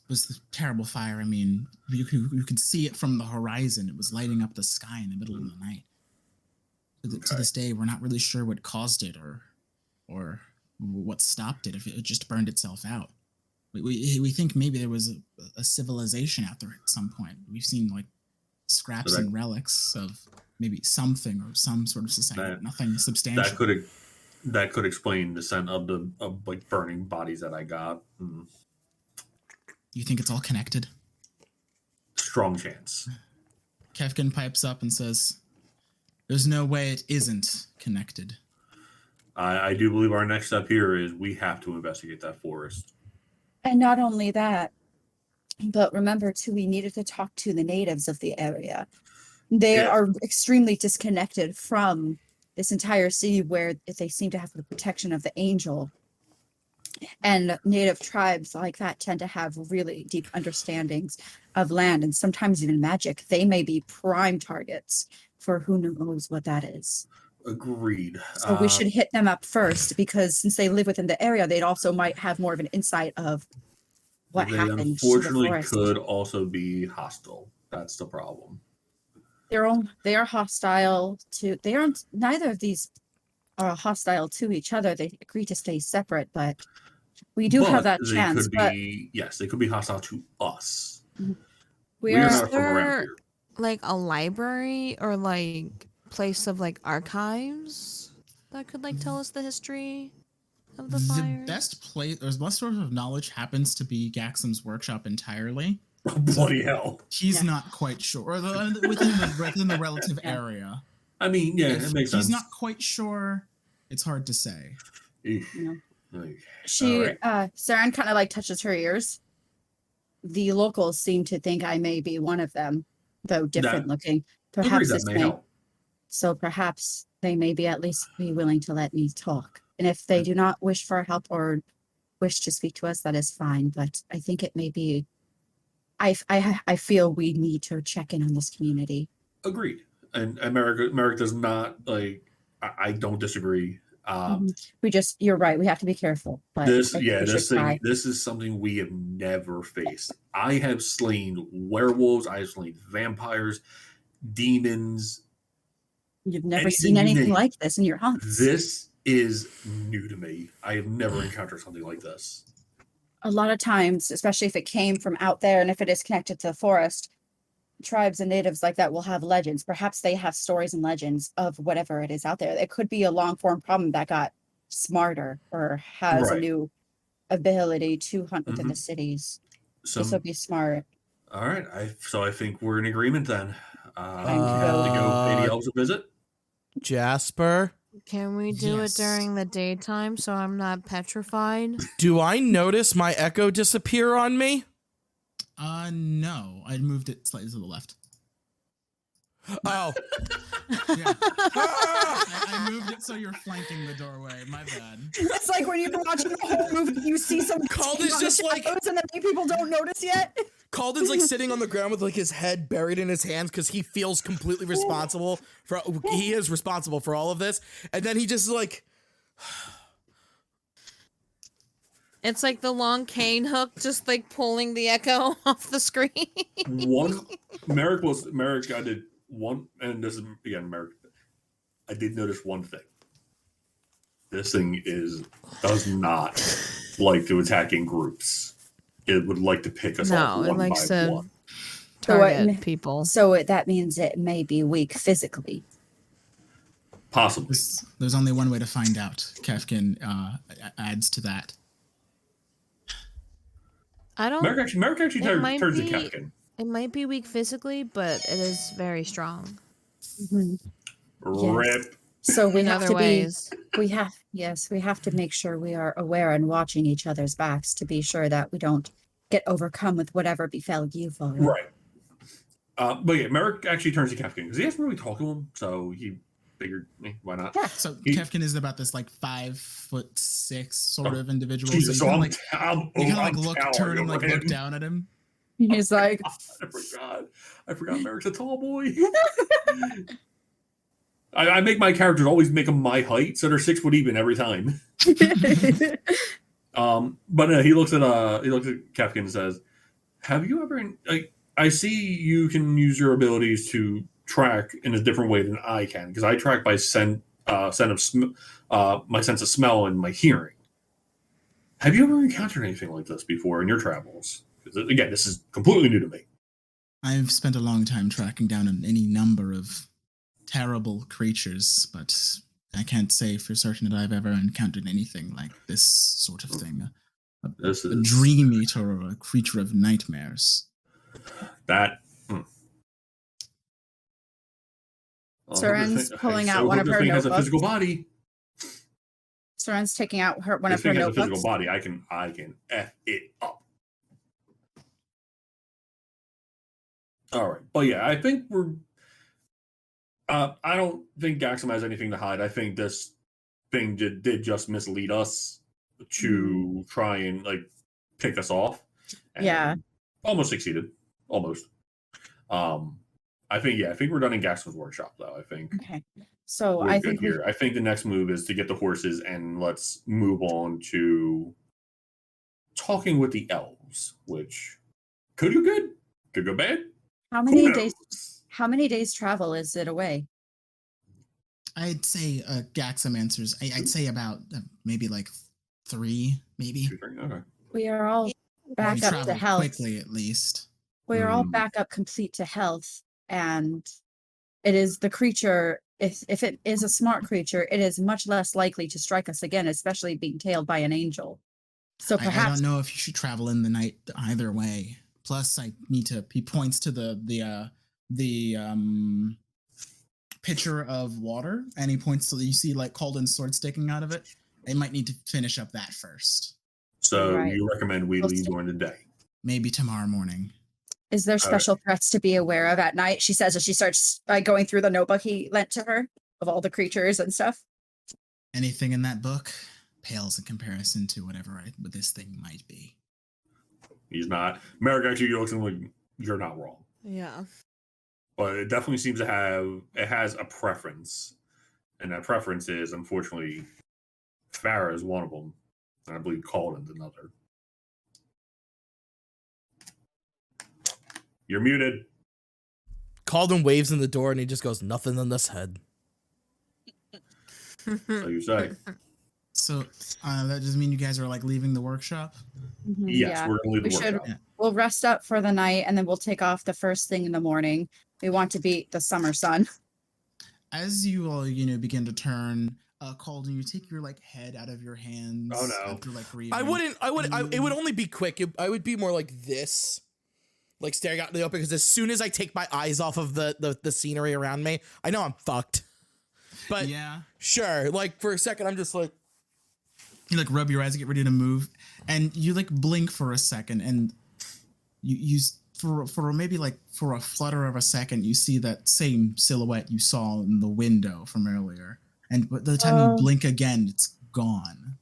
was a terrible fire. I mean, you could see it from the horizon. It was lighting up the sky in the middle of the night. To this day, we're not really sure what caused it or what stopped it. If it just burned itself out, we think maybe there was a civilization out there at some point. We've seen like scraps and relics of maybe something or some sort of society, but nothing substantial. That could explain the scent of like burning bodies that I got. You think it's all connected? Strong chance. Kefkin pipes up and says, "There's no way it isn't connected." I do believe our next step here is we have to investigate that forest. and not only that, but remember too, we needed to talk to the natives of the area. They are extremely disconnected from this entire city where they seem to have the protection of the angel. And native tribes like that tend to have really deep understandings of land and sometimes even magic. They may be prime targets for who knows what that is. Agreed. So we should hit them up first, because since they live within the area, they'd also might have more of an insight of what they happened. unfortunately to the forest. could also be hostile. That's the problem. They are hostile to. They aren't. Neither of these are hostile to each other. They agree to stay separate, but we do have that chance. Yes, they could be hostile to us. We are are not from around here. Like a library or like place of like archives that could like tell us the history of the fire? The best place, or best source of knowledge happens to be Gaxum's workshop entirely. Bloody hell. He's not quite sure. Or within the relative area. I mean, yeah, If it makes sense. he's not quite sure, it's hard to say. Saren kind of like touches her ears. The locals seem to think I may be one of them, though different looking. Perhaps this may help. So perhaps they may be at least be willing to let me talk. And if they do not wish for help or wish to speak to us, that is fine. But I think it may be. I feel we need to check in on this community. Agreed. And Merrick does not like. I don't disagree. You're right. We have to be careful. But this try. this is something we have never faced. I have slain werewolves, I have slain vampires, demons. You've never seen anything like this in your hunts. This is new to me. I have never encountered something like this. A lot of times, especially if it came from out there and if it is connected to the forest, tribes and natives like that will have legends. Perhaps they have stories and legends of whatever it is out there. It could be a long form problem that got smarter or has a new ability to hunt within the cities. This will be smart. All right. I think we're in agreement then. Time to go pay the elves a visit. Jasper? Can we do it during the daytime so I'm not petrified? Do I notice my echo disappear on me? No. I moved it slightly to the left. Oh. Yeah. I moved it so you're flanking the doorway. My bad. It's like when you're watching the whole movie, you see some Calden's just like, and then people don't notice yet. Calden's like sitting on the ground with like his head buried in his hands because he feels completely responsible for. He is responsible for all of this, and then he just like. It's like the long cane hook, just like pulling the echo off the screen. Merrick. I did one, and this is again Merrick. I did notice one thing. This thing does not like to attack in groups. It would like to pick us off one by one. Target people. So that means it may be weak physically. Possibly. There's only one way to find out. Kefkin adds to that. Merrick actually turns to Kefkin. It might be weak physically, but it is very strong. Mm-hmm. Rip. Yes. So we have to ways. We have to make sure we are aware and watching each other's backs to be sure that we don't get overcome with whatever befell you, Father. Right. But yeah, Merrick actually turns to Kefkin because he hasn't really talked to him, so he figured, why not? Yeah. So Kefkin is about this like 5'6" sort of individual. Jesus, so you turn and look down at him. He's like, I forgot Merrick's a tall boy. I make my characters always make them my height, so they're 6 foot even every time. But he looks at Kefkin and says, "Have you ever? I see you can use your abilities to track in a different way than I can, because I track by my sense of smell and my hearing. Have you ever encountered anything like this before in your travels? Because again, this is completely new to me. I've spent a long time tracking down any number of terrible creatures, but I can't say for certain that I've ever encountered anything like this sort of thing. A dream eater or a creature of nightmares. Soren's pulling out one of her notebooks. Has a physical body. Soren's taking out one of her notebooks. Has a physical body. I can F it up. All right. But yeah, I think we're... I don't think Gaxam has anything to hide. I think this thing did just mislead us to try and pick us off. And almost succeeded. Almost. I think we're done in Gaxam's workshop though. I think. Okay. So I think I think the next move is to get the horses and let's move on to talking with the elves, which could go good, could go bad. How many days travel is it away? I'd say Gaxam answers. I'd say about maybe 3, maybe. 2, 3, okay. We are all back up to health. Quickly, at least. We are all back up complete to health, and it is the creature. If it is a smart creature, it is much less likely to strike us again, especially being tailed by an angel. So perhaps I don't know if you should travel in the night either way. Plus, I need to. He points to the pitcher of water, and he points to you see Calden's sword sticking out of it. They might need to finish up that first. So you recommend we leave during the day? Maybe tomorrow morning. Is there special threats to be aware of at night? She says as she starts going through the notebook he lent to her of all the creatures and stuff. Anything in that book pales in comparison to whatever this thing might be. He's not. Merrick actually looks at him like, you're not wrong. Yeah. But it definitely seems to has a preference. And that preference is, unfortunately, Farah is one of them. And I believe Calden's another. You're muted. Calden waves in the door and he just goes, nothing in this head. So you say. So that does mean you guys are like leaving the workshop? Yes, we're going to leave the workshop. We'll rest up for the night and then we'll take off the first thing in the morning. We want to beat the summer sun. As you all, begin to turn, Calden, you take your like head out of your hands. Oh no! After, like, It would only be quick. I would be more like this, like staring out in the open. Because as soon as I take my eyes off of the scenery around me, I know I'm fucked. But yeah, sure. Like for a second, I'm just like, you like rub your eyes, get ready to move, and you like blink for a second, and you for maybe like for a flutter of a second, you see that same silhouette you saw in the window from earlier. And by the time you blink again, it's gone.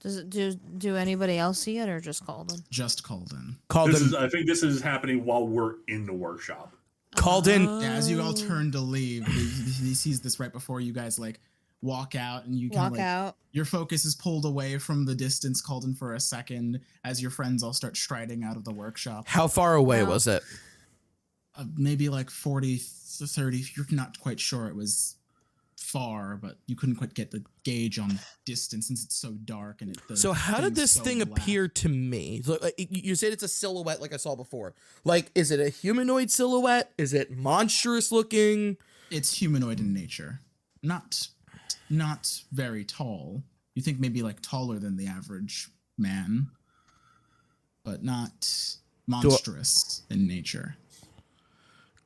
Does it do anybody else see it or just Calden? Just Calden. I think this is happening while we're in the workshop. Calden. Yeah, as you all turn to leave, he sees this right before you guys like walk out, and you kind of out. Your focus is pulled away from the distance, Calden, for a second, as your friends all start striding out of the workshop. How far away was it? Maybe like 40 to 30. You're not quite sure. It was far, but you couldn't quite get the gauge on distance since it's so dark. And so how did this thing appear to me? So, you said it's a silhouette like I saw before. Like, is it a humanoid silhouette? Is it monstrous looking? It's humanoid in nature. Not very tall. You think maybe like taller than the average man, but not monstrous in nature.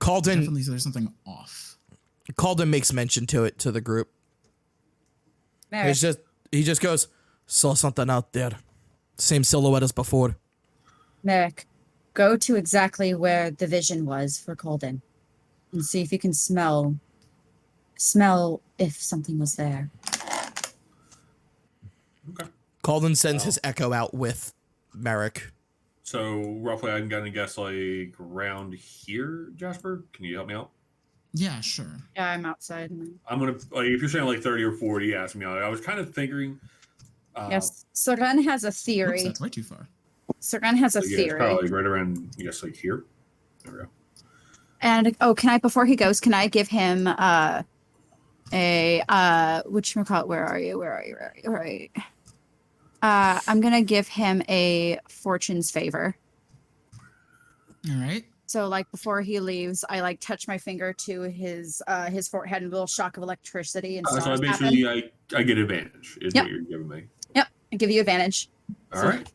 Calden, definitely there's something off. Calden makes mention to the group. He just goes, saw something out there. Same silhouette as before. Merrick, go to exactly where the vision was for Calden and see if you can smell if something was there. Okay. Calden sends his echo out with Merrick. So roughly I can kind of guess like around here, Jasper. Can you help me out? Yeah, sure. Yeah, I'm outside. I'm gonna if you're saying like 30 or 40, ask me out. I was kind of thinking. Yes, Soren has a theory. Oops, that's way too far. Soren has a theory. It's probably right around, like here. There we go. And can I, before he goes, can I give him whatchamacallit, where are you? I'm gonna give him a fortune's favor. All right. So like before he leaves, I like touch my finger to his forehead and a little shock of electricity and so basically I get advantage is what you're giving me. Yep, I give you advantage. All right.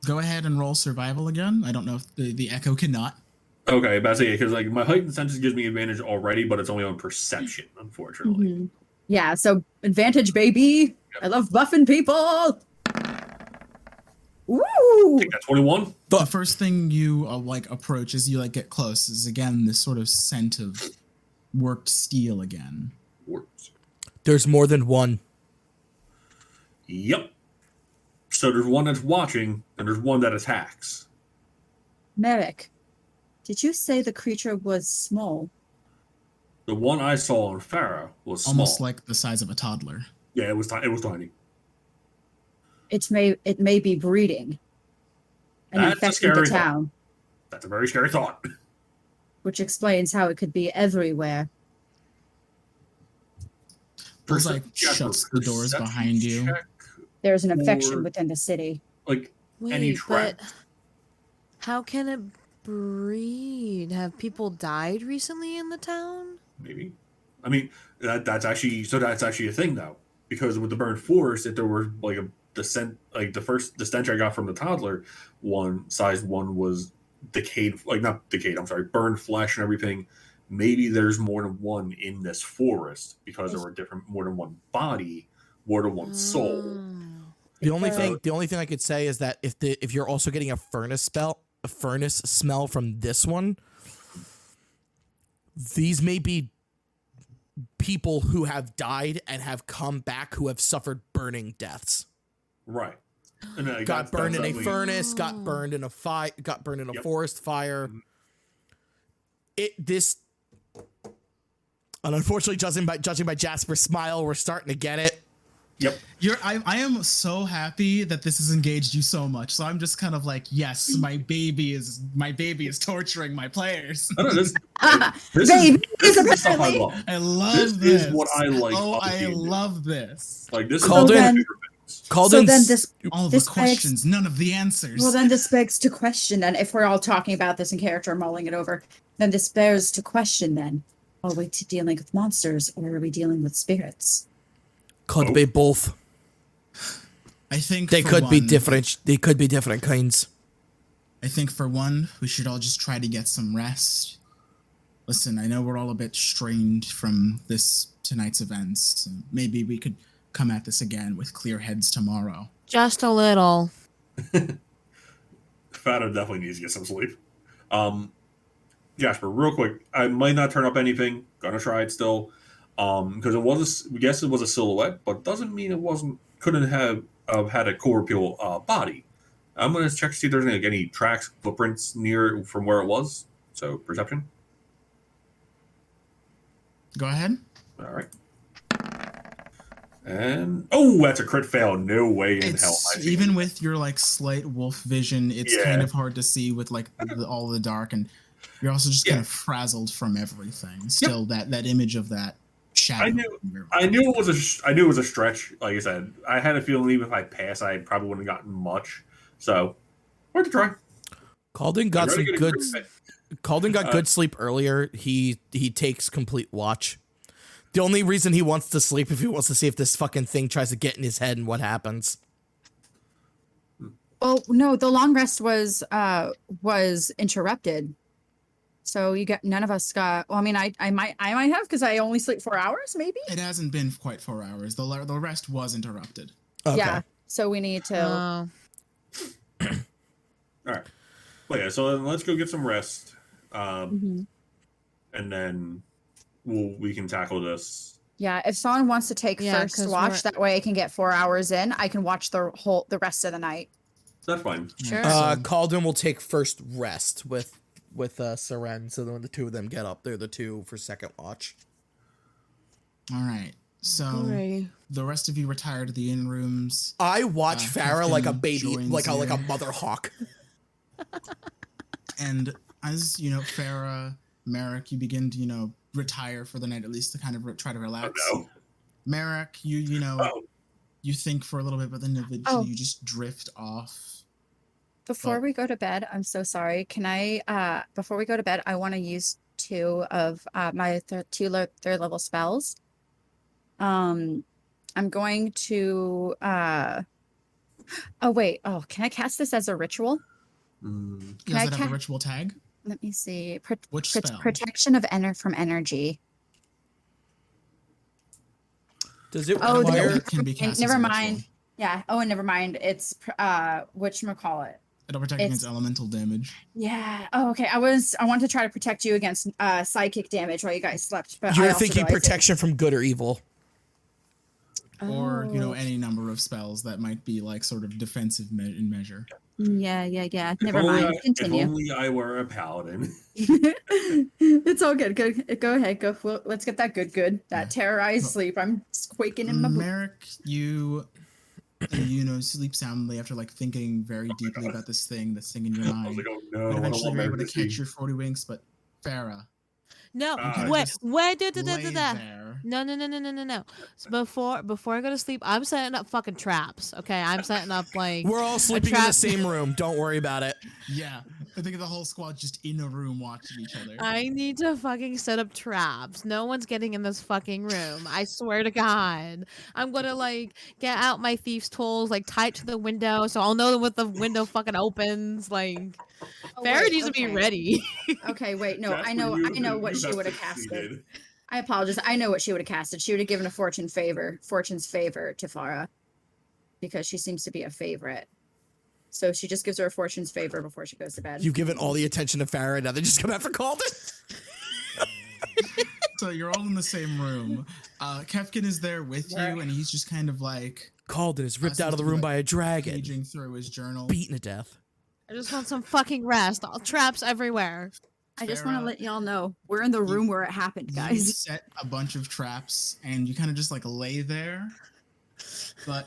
Go ahead and roll survival again. I don't know if the echo cannot. Okay, about to say because like my heightened senses gives me advantage already, but it's only on perception, unfortunately. Mm-hmm. Yeah, so advantage, baby. Yep. I love buffing people. Woo! Take that 21. The first thing you approach as you get close is again this sort of scent of worked steel again. Worked. There's more than one. Yep. So there's one that's watching, and there's one that attacks. Merrick, did you say the creature was small? The one I saw on Farah was small. Almost like the size of a toddler. Yeah, it was tiny. It may be breeding and infecting the town. That's a very scary thought. Which explains how it could be everywhere. Bullseye shuts the doors behind you. There's an infection within the city. Any trap. But how can it breed? Have people died recently in the town? Maybe. I mean, that's actually a thing though, because with the burned forest, if there were the stench I got from the toddler size one was burned flesh and everything. Maybe there's more than one in this forest because there were more than one body, more than one soul. The only thing I could say is that if you're also getting a furnace smell from this one, these may be people who have died and have come back who have suffered burning deaths. Right. And got burned in a furnace, got burned in a got burned in a forest fire. And unfortunately, judging by Jasper's smile, we're starting to get it. Yep. I am so happy that this has engaged you so much. So I'm just kind of like, yes, my baby is torturing my players. I don't know, Baby this is is the stuff I apparently. love. I love this. Is what I like. Oh, about I D&D. love this. Like this Calden- is my favorite things. So Calden's then this. All This the questions, none of the answers. Well, then this begs to question. Then, if we're all talking about this in character, mulling it over, then this bears to question. Then, are we dealing with monsters or are we dealing with spirits? could be both. I think They for could be one- different. They could be different kinds. I think for one, we should all just try to get some rest. Listen, I know we're all a bit strained from tonight's events. So maybe we could come at this again with clear heads tomorrow. Just a little. Fado definitely needs to get some sleep. Jasper, real quick, I might not turn up anything. Gonna try it still, because we guess it was a silhouette, but doesn't mean it couldn't have had a corporeal body. I'm gonna check to see if there's any tracks, footprints near from where it was. So perception. Go ahead. All right. And that's a crit fail. No way in hell. Even with your like slight wolf vision, it's kind of hard to see with like all the dark, and you're also just kind of frazzled from everything. Still, that image of that shadow. I knew it was a stretch. Like I said, I had a feeling even if I passed, I probably wouldn't have gotten much. So, worth a try. Calden got some good. Calden got Uh, good sleep earlier. He takes complete watch. The only reason he wants to sleep if he wants to see if this fucking thing tries to get in his head and what happens. Oh no, the long rest was interrupted. So none of us got. Well, I mean, I might have because I only sleep 4 hours, maybe. It hasn't been quite 4 hours. The rest was interrupted. Okay. Yeah. So we need to. All right. Well, yeah. So then let's go get some rest, and then we can tackle this. Yeah, if someone wants to take first 'cause watch, that way I can get 4 hours in. I can watch the rest of the night. That's fine. Sure. Calden will take first rest with Seren. So when the two of them get up, they're the two for second watch. All right. So Alrighty. the rest of you retire to the inn rooms. I watch Farah like a Captain baby, joins like a in. mother hawk. And as you know, Farah, Merrick, you begin to retire for the night, at least to kind of try to relax. Oh, no. Merrick, you think for a little bit, but then eventually you just drift off. Before we go to bed, I'm so sorry. Can I? Before we go to bed, I want to use 2 of my third level spells. I'm going to. Oh wait. Oh, can I cast this as a ritual? Does it have a ritual tag? Let me see. Which spell? Protection of from energy. Does it Oh, require? It can be cast never as a mind. ritual. Yeah. Oh, and never mind. It's whatchamacallit. It'll protect against elemental damage. Yeah. Oh, okay. I want to try to protect you against psychic damage while you guys slept, but You're I also thinking realized protection from good or evil. Or Oh. any number of spells that might be like sort of defensive in measure. Yeah. Never mind. If Continue. only I were a paladin. It's all good. Good. Go ahead. Go. Let's get that good. That terrorized sleep. I'm quaking in my boots. Merrick, you sleep soundly after like thinking very deeply about this thing in your I was mind. like, oh no, But I don't eventually want you're able Merrick to to see. catch your 40 winks, but Farah, No, kinda wait, just wait, lay da. there. No. So before I go to sleep, I'm setting up fucking traps. Okay, I'm setting up like We're all sleeping in the trap- same room. Don't worry about it. Yeah, I think the whole squad just in a room watching each other. I need to fucking set up traps. No one's getting in this fucking room. I swear to God. I'm gonna like get out my thief's tools, like tie it to the window, so I'll know when the window fucking opens. Like, Farah needs to be ready. Okay. Wait. No. Jasper, I know you what she have would have casted. succeeded. I apologize. I know what she would have casted. She would have given fortune's favor to Farah, because she seems to be a favorite. So she just gives her a fortune's favor before she goes to bed. You've given all the attention to Farah. Now they just come after Calden. So you're all in the same room. Kefkin is there with you, and he's just kind of like Calden is ripped seems out of the to be, room like, by a dragon, paging through his journal. beaten to death. I just want some fucking rest. All traps everywhere. I just want to Farah, let y'all know we're in the room where it happened, you guys. set a bunch of traps and you kind of just like lay there, but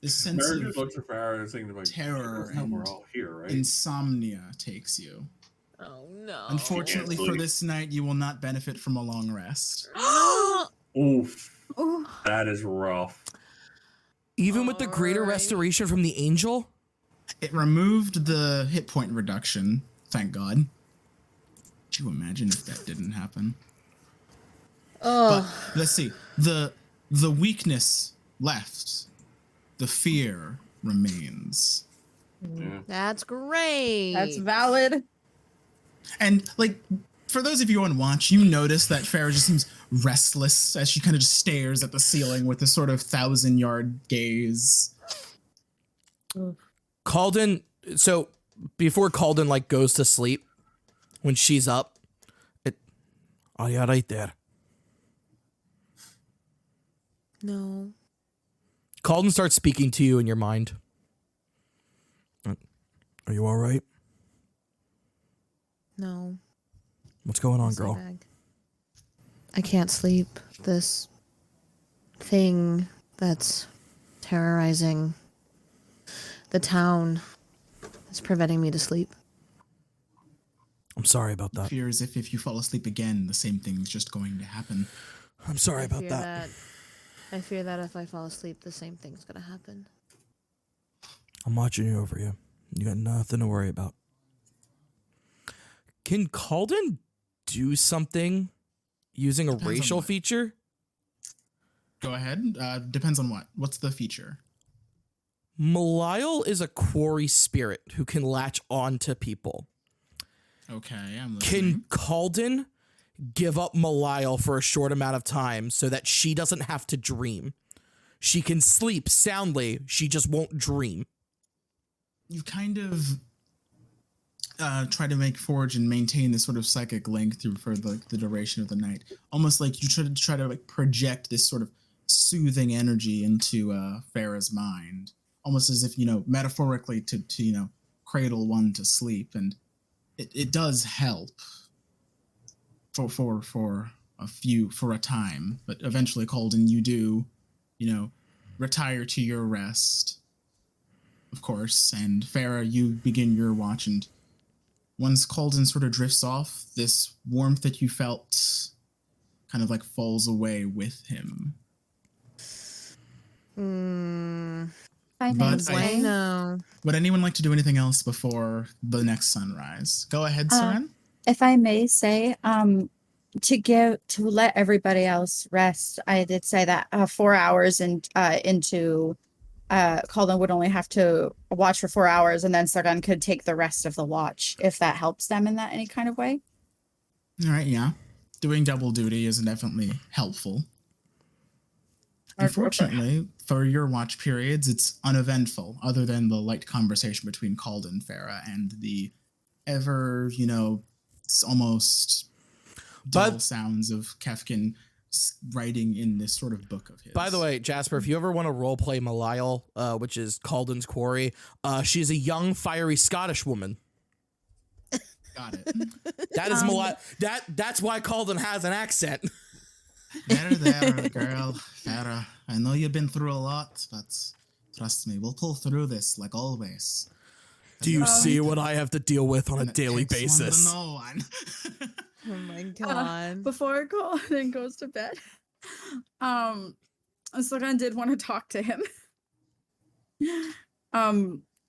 this sense Mary of just looks at Farah and thinking like, terror we're and all here, right? insomnia takes you. Oh no. Unfortunately for sleep. this night, you will not benefit from a long rest. Oof. Oh, That is rough. Even with the greater Alright. restoration from the angel? It removed the hit point reduction, thank God. Could you imagine if that didn't happen? But let's see. The weakness left. The fear remains. Yeah. That's great. that's valid. And like for those of you on watch, you notice that Farah just seems restless as she kind of just stares at the ceiling with this sort of 1,000-yard gaze. Calden, so before Calden like goes to sleep, when she's up, are you right there? No. Calden starts speaking to you in your mind. Are you all right? No. What's going on, Yes, girl? bag. I can't sleep. This thing that's terrorizing the town is preventing me to sleep. I'm sorry about that. Fears if you fall asleep again, the same thing's just going to happen. I'm sorry I about fear that. I fear that if I fall asleep, the same thing's gonna happen. I'm watching you over you. You got nothing to worry about. Can Calden do something using a Depends on racial what. feature? Go ahead. Depends on what. What's the feature? Malile is a quarry spirit who can latch on to people. Okay, I'm listening. Can Calden give up Malile for a short amount of time so that she doesn't have to dream? She can sleep soundly, she just won't dream. You kind of try to forge and maintain this sort of psychic link through for the duration of the night. Almost like you try to like project this sort of soothing energy into Farah's mind. Almost as if, metaphorically to cradle one to sleep. And it does help for a time. But eventually, Calden, you do, retire to your rest, of course. And Farah, you begin your watch, and once Calden sort of drifts off, this warmth that you felt kind of like falls away with him. I But I know. would anyone like to do anything else before the next sunrise? Go ahead, Seren. if I may say, to let everybody else rest, I did say that 4 hours into Calden would only have to watch for 4 hours, and then Sargon could take the rest of the watch if that helps them in that any kind of way. All right, yeah. Doing double duty is definitely helpful. Unfortunately, for your watch periods, it's uneventful, other than the light conversation between Calden, Farah, and the ever, it's almost dull sounds of Kefkin writing in this sort of book of his. By the way, Jasper, if you ever want to roleplay Malile, which is Calden's quarry, she's a young, fiery Scottish woman. Got it. That is Malile. That's why Calden has an accent. There, girl. Farah, I know you've been through a lot, but trust me, we'll pull through this like always. Do you see what I have to deal with on a daily basis? No one. Oh my god. Before Calden goes to bed, Sargon did want to talk to him.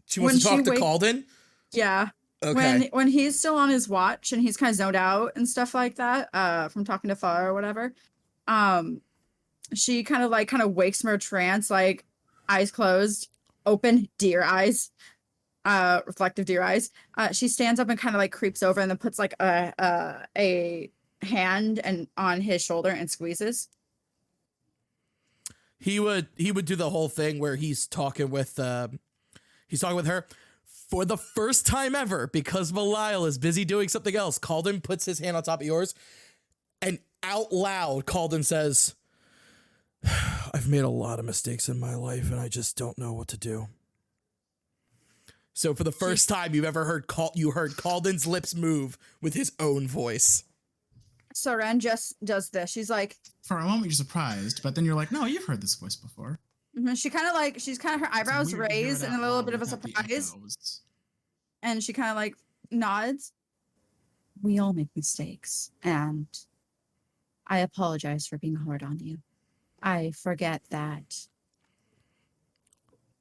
She wants to talk to wake- Calden? Yeah. Okay. When he's still on his watch and he's kind of zoned out and stuff like that, from talking to Farah or whatever, she kind of wakes from her trance, like eyes closed, open deer eyes, reflective deer eyes. She stands up and kind of like creeps over and then puts like a hand and on his shoulder and squeezes. He would do the whole thing where he's talking with her for the first time ever, because Malile is busy doing something else. Calden puts his hand on top of yours, and out loud, Calden says, "I've made a lot of mistakes in my life, and I just don't know what to do. So for the first time you've ever heard Calden's lips move with his own voice. Soren just does this. She's like, for a moment you're surprised, but then you're like, no, you've heard this voice before. she's kind of her eyebrows raised and a little bit of a surprise. And she kind of like nods. We all make mistakes, and I apologize for being hard on you. I forget that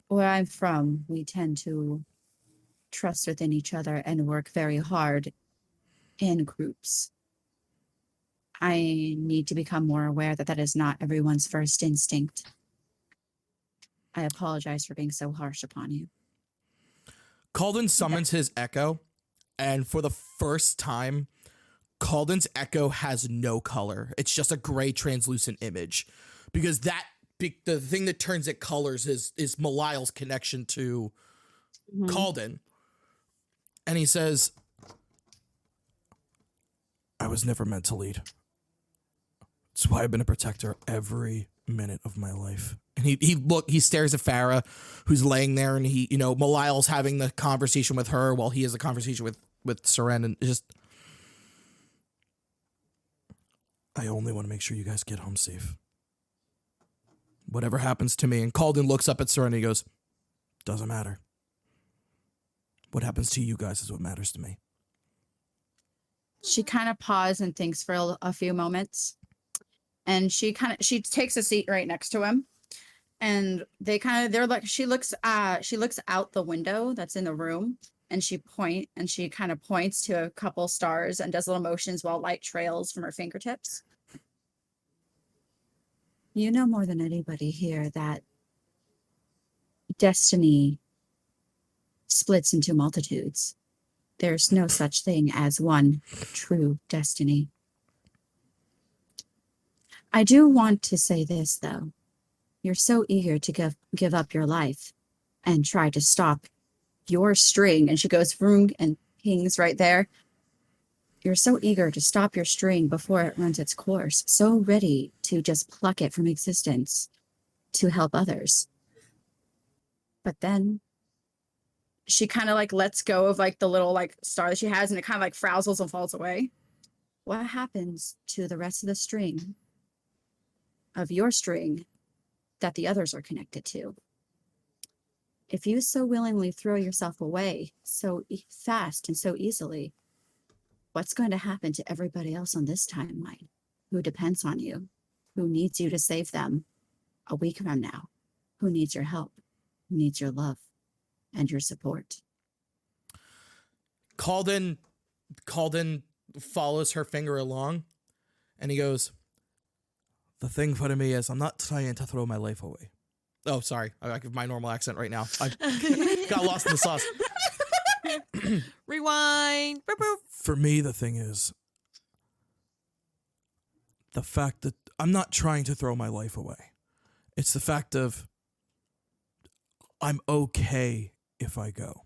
where I'm from, we tend to trust within each other and work very hard in groups. I need to become more aware that that is not everyone's first instinct. I apologize for being so harsh upon you. Calden summons his echo, and for the first time, Calden's echo has no color. It's just a gray translucent image, because the thing that turns it colors is Malile's connection to Calden. And he says, I was never meant to lead. That's why I've been a protector every minute of my life. And he stares at Farah, who's laying there, and Malile's having the conversation with her while he has a conversation with Soren, and just, I only want to make sure you guys get home safe. Whatever happens to me. And Calden looks up at Soren and he goes, doesn't matter. What happens to you guys is what matters to me. She kind of pauses and thinks for a few moments. And she takes a seat right next to him. And she looks out the window that's in the room, and she kind of points to a couple stars and does little motions while light trails from her fingertips. You know more than anybody here that destiny splits into multitudes. There's no such thing as one true destiny. I do want to say this, though. You're so eager to give up your life and try to stop your string. And she goes vroom and pings right there. You're so eager to stop your string before it runs its course, so ready to just pluck it from existence to help others. But then she kind of like lets go of like the little like star that she has, and it kind of like frazzles and falls away. What happens to the rest of the string of your string that the others are connected to? If you so willingly throw yourself away so fast and so easily, what's going to happen to everybody else on this timeline who depends on you, who needs you to save them a week from now, who needs your help, who needs your love and your support? Calden follows her finger along, and he goes, the thing for me is I'm not trying to throw my life away. Oh, sorry. I give my normal accent right now. I got lost in the sauce. Rewind. Boop, boop. For me, the thing is the fact that I'm not trying to throw my life away. It's the fact of I'm okay if I go.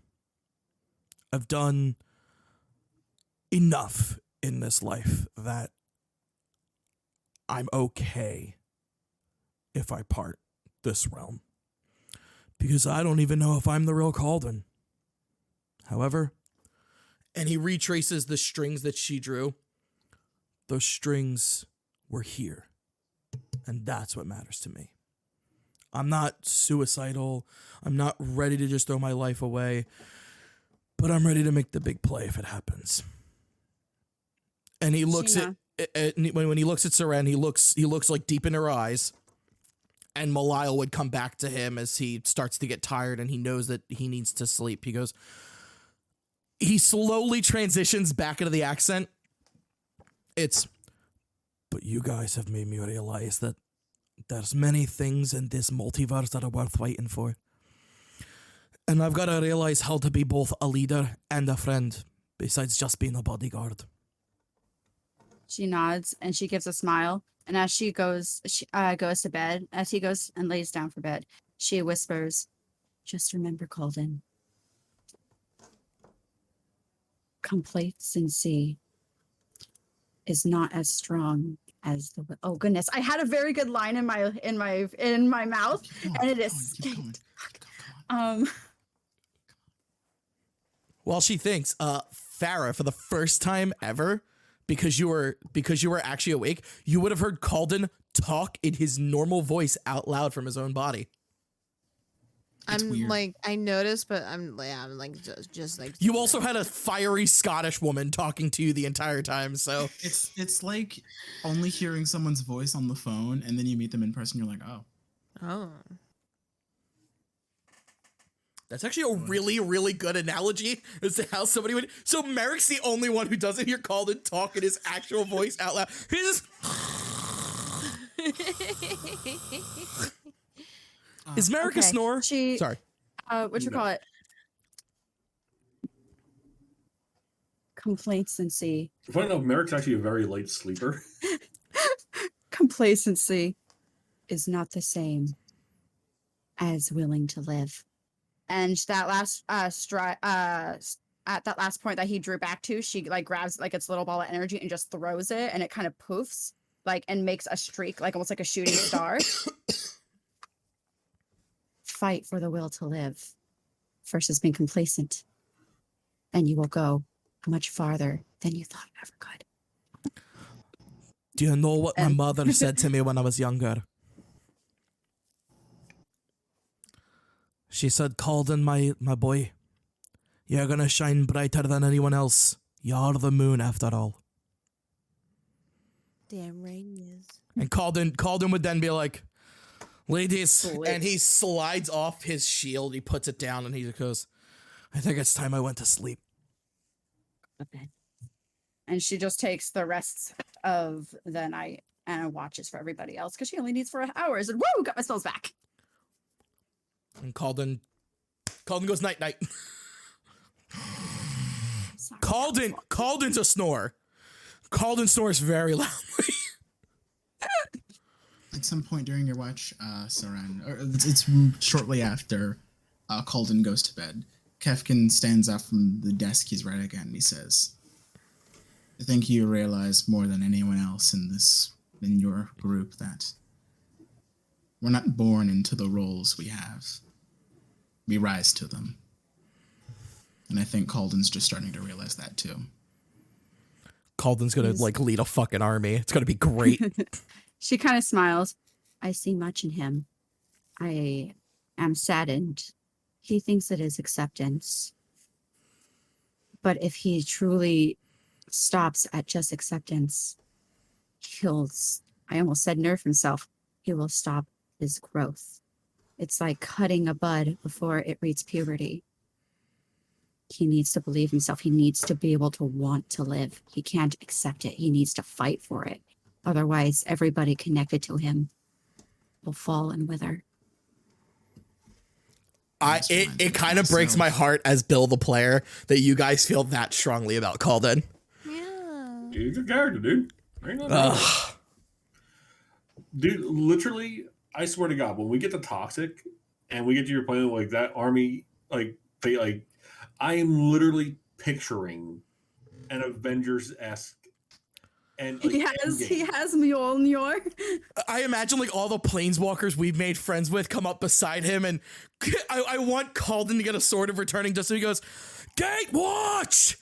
I've done enough in this life that I'm okay if I part this realm. Because I don't even know if I'm the real Calden. However, and he retraces the strings that she drew. Those strings were here. And that's what matters to me. I'm not suicidal. I'm not ready to just throw my life away. But I'm ready to make the big play if it happens. And he looks when he looks at Soren, he looks like deep in her eyes. And Malile would come back to him as he starts to get tired and he knows that he needs to sleep. He slowly transitions back into the accent. But you guys have made me realize that there's many things in this multiverse that are worth fighting for. And I've got to realize how to be both a leader and a friend, besides just being a bodyguard. She nods and she gives a smile. And as she goes to bed, as he goes and lays down for bed, she whispers, just remember, Calden, complacency is not as strong as the... Oh goodness, I had a very good line in my mouth, and it escaped. While she thinks, Farah, for the first time ever, because you were actually awake, you would have heard Calden talk in his normal voice out loud from his own body. It's weird. Like, I noticed, but I'm like just like. You also had a fiery Scottish woman talking to you the entire time, so It's like only hearing someone's voice on the phone, and then you meet them in person. You're like, oh. Oh. That's actually a really, really good analogy as to how somebody would. So Merrick's the only one who doesn't hear Calden talk in his actual voice out loud. He's just. Is Merrick a snore? Sorry. What you call it? Complacency. Funny enough, Merrick's actually a very light sleeper. Complacency is not the same as willing to live. And that last at that last point that he drew back to, she like grabs like its little ball of energy and just throws it, and it kind of poofs like and makes a streak, like almost like a shooting star. Fight for the will to live versus being complacent, and you will go much farther than you thought you ever could. Do you know what my mother said to me when I was younger? She said, Calden, my boy, you're gonna shine brighter than anyone else. You're the moon after all. Damn right he is. And Calden would then be like, ladies, Split. and he slides off his shield, he puts it down, and he goes, I think it's time I went to sleep. Okay. And she just takes the rest of the night and watches for everybody else because she only needs 4 hours. And woo, got my spells back. And Calden goes night night. Sorry. Calden's a snore. Calden snores very loudly. At some point during your watch, Saren, or it's shortly after Calden goes to bed, Kefkin stands up from the desk he's right again, and he says, I think you realize more than anyone else in your group that we're not born into the roles we have. We rise to them. And I think Calden's just starting to realize that too. Calden's gonna like lead a fucking army. It's gonna be great. She kind of smiles. I see much in him. I am saddened. He thinks it is acceptance. But if he truly stops at just acceptance, I almost said nerf himself. He will stop his growth. It's like cutting a bud before it reaches puberty. He needs to believe himself. He needs to be able to want to live. He can't accept it. He needs to fight for it. Otherwise, everybody connected to him will fall and wither. It kind of breaks my heart as Bill the player that you guys feel that strongly about Calden. Yeah. He's a character, dude. Ain't nothing wrong with it. Dude, literally, I swear to God, when we get to Toxic and we get to your plan like that army, like they like, I am literally picturing an Avengers-esque. And like, he has Mjolnir. I imagine like all the planeswalkers we've made friends with come up beside him, and I want Calden to get a sword of returning just so he goes, Gatewatch!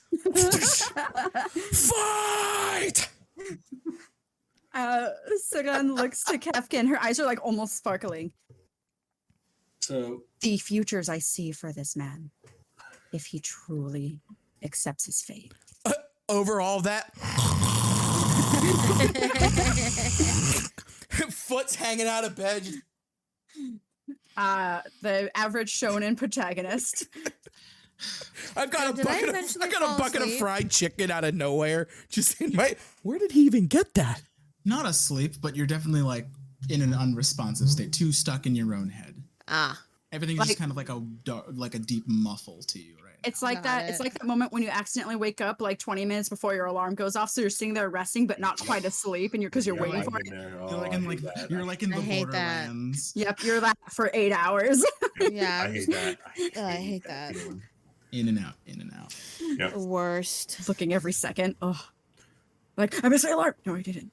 Fight! Sagan looks to Kefkin. Her eyes are like almost sparkling. So The futures I see for this man, if he truly accepts his fate. Over all that, foot's hanging out of bed. The average shonen protagonist. I've got Did I a eventually bucket fall of asleep? fried chicken out of nowhere. Just in my. Where did he even get that? Not asleep, but you're definitely like in an unresponsive state, too stuck in your own head. Everything's just kind of like a deep muffle to you, right? It's like that. It's like that moment when you accidentally wake up like 20 minutes before your alarm goes off, so you're sitting there resting but not quite asleep, and you're waiting for it. You're like in the I hate that. Borderlands. Yep, you're that for 8 hours. Yeah. I hate that. I hate that. In and out, in and out. Worst. Looking every second. Oh, like I missed my alarm. No, I didn't.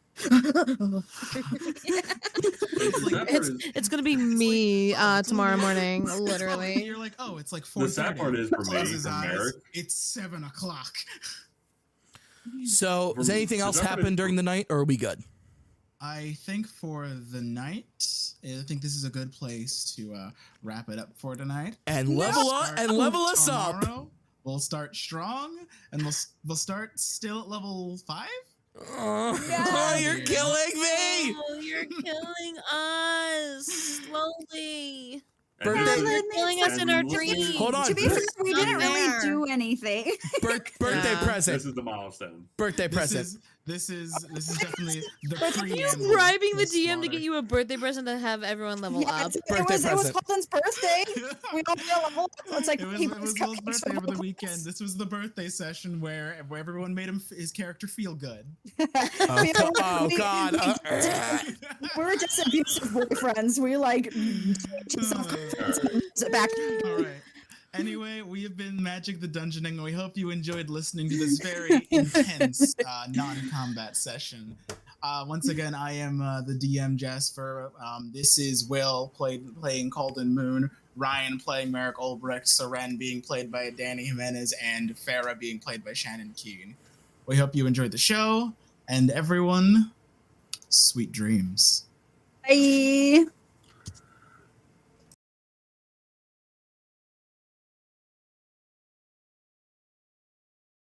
It's gonna be me tomorrow morning, literally. You're like, oh, it's like 4:30. The sad part is for me, Closes for eyes, Merrick. it's 7 o'clock. So, does anything else happen during the night, or are we good? I think for the night, I think this is a good place to wrap it up for tonight. And level us up. We'll start strong, and we'll start still at level 5. Oh, you're killing me! Oh, you're killing us slowly. Birthday- You're killing us in our dreams. Hold on. To be fair, we didn't Not really there. do anything. Birthday present. This is the milestone. Birthday present. This is definitely the You preamble. bribing the to DM to get slaughter. you a birthday present to have everyone level up. It was present. Colin's birthday. We all got level up. It's like It was Will's birthday over the weekend. This was the birthday session where everyone made his character feel good. Oh God! We were just abusive boyfriends. We like back. All right. Anyway, we have been Magic the Dungeoning, and we hope you enjoyed listening to this very intense non-combat session. Once again, I am the DM Jasper. This is Will playing Calden Moon, Ryan playing Merrick Ulbricht, Seren being played by Danny Jimenez, and Farah being played by Shannon Keene. We hope you enjoyed the show, and everyone, sweet dreams. Bye.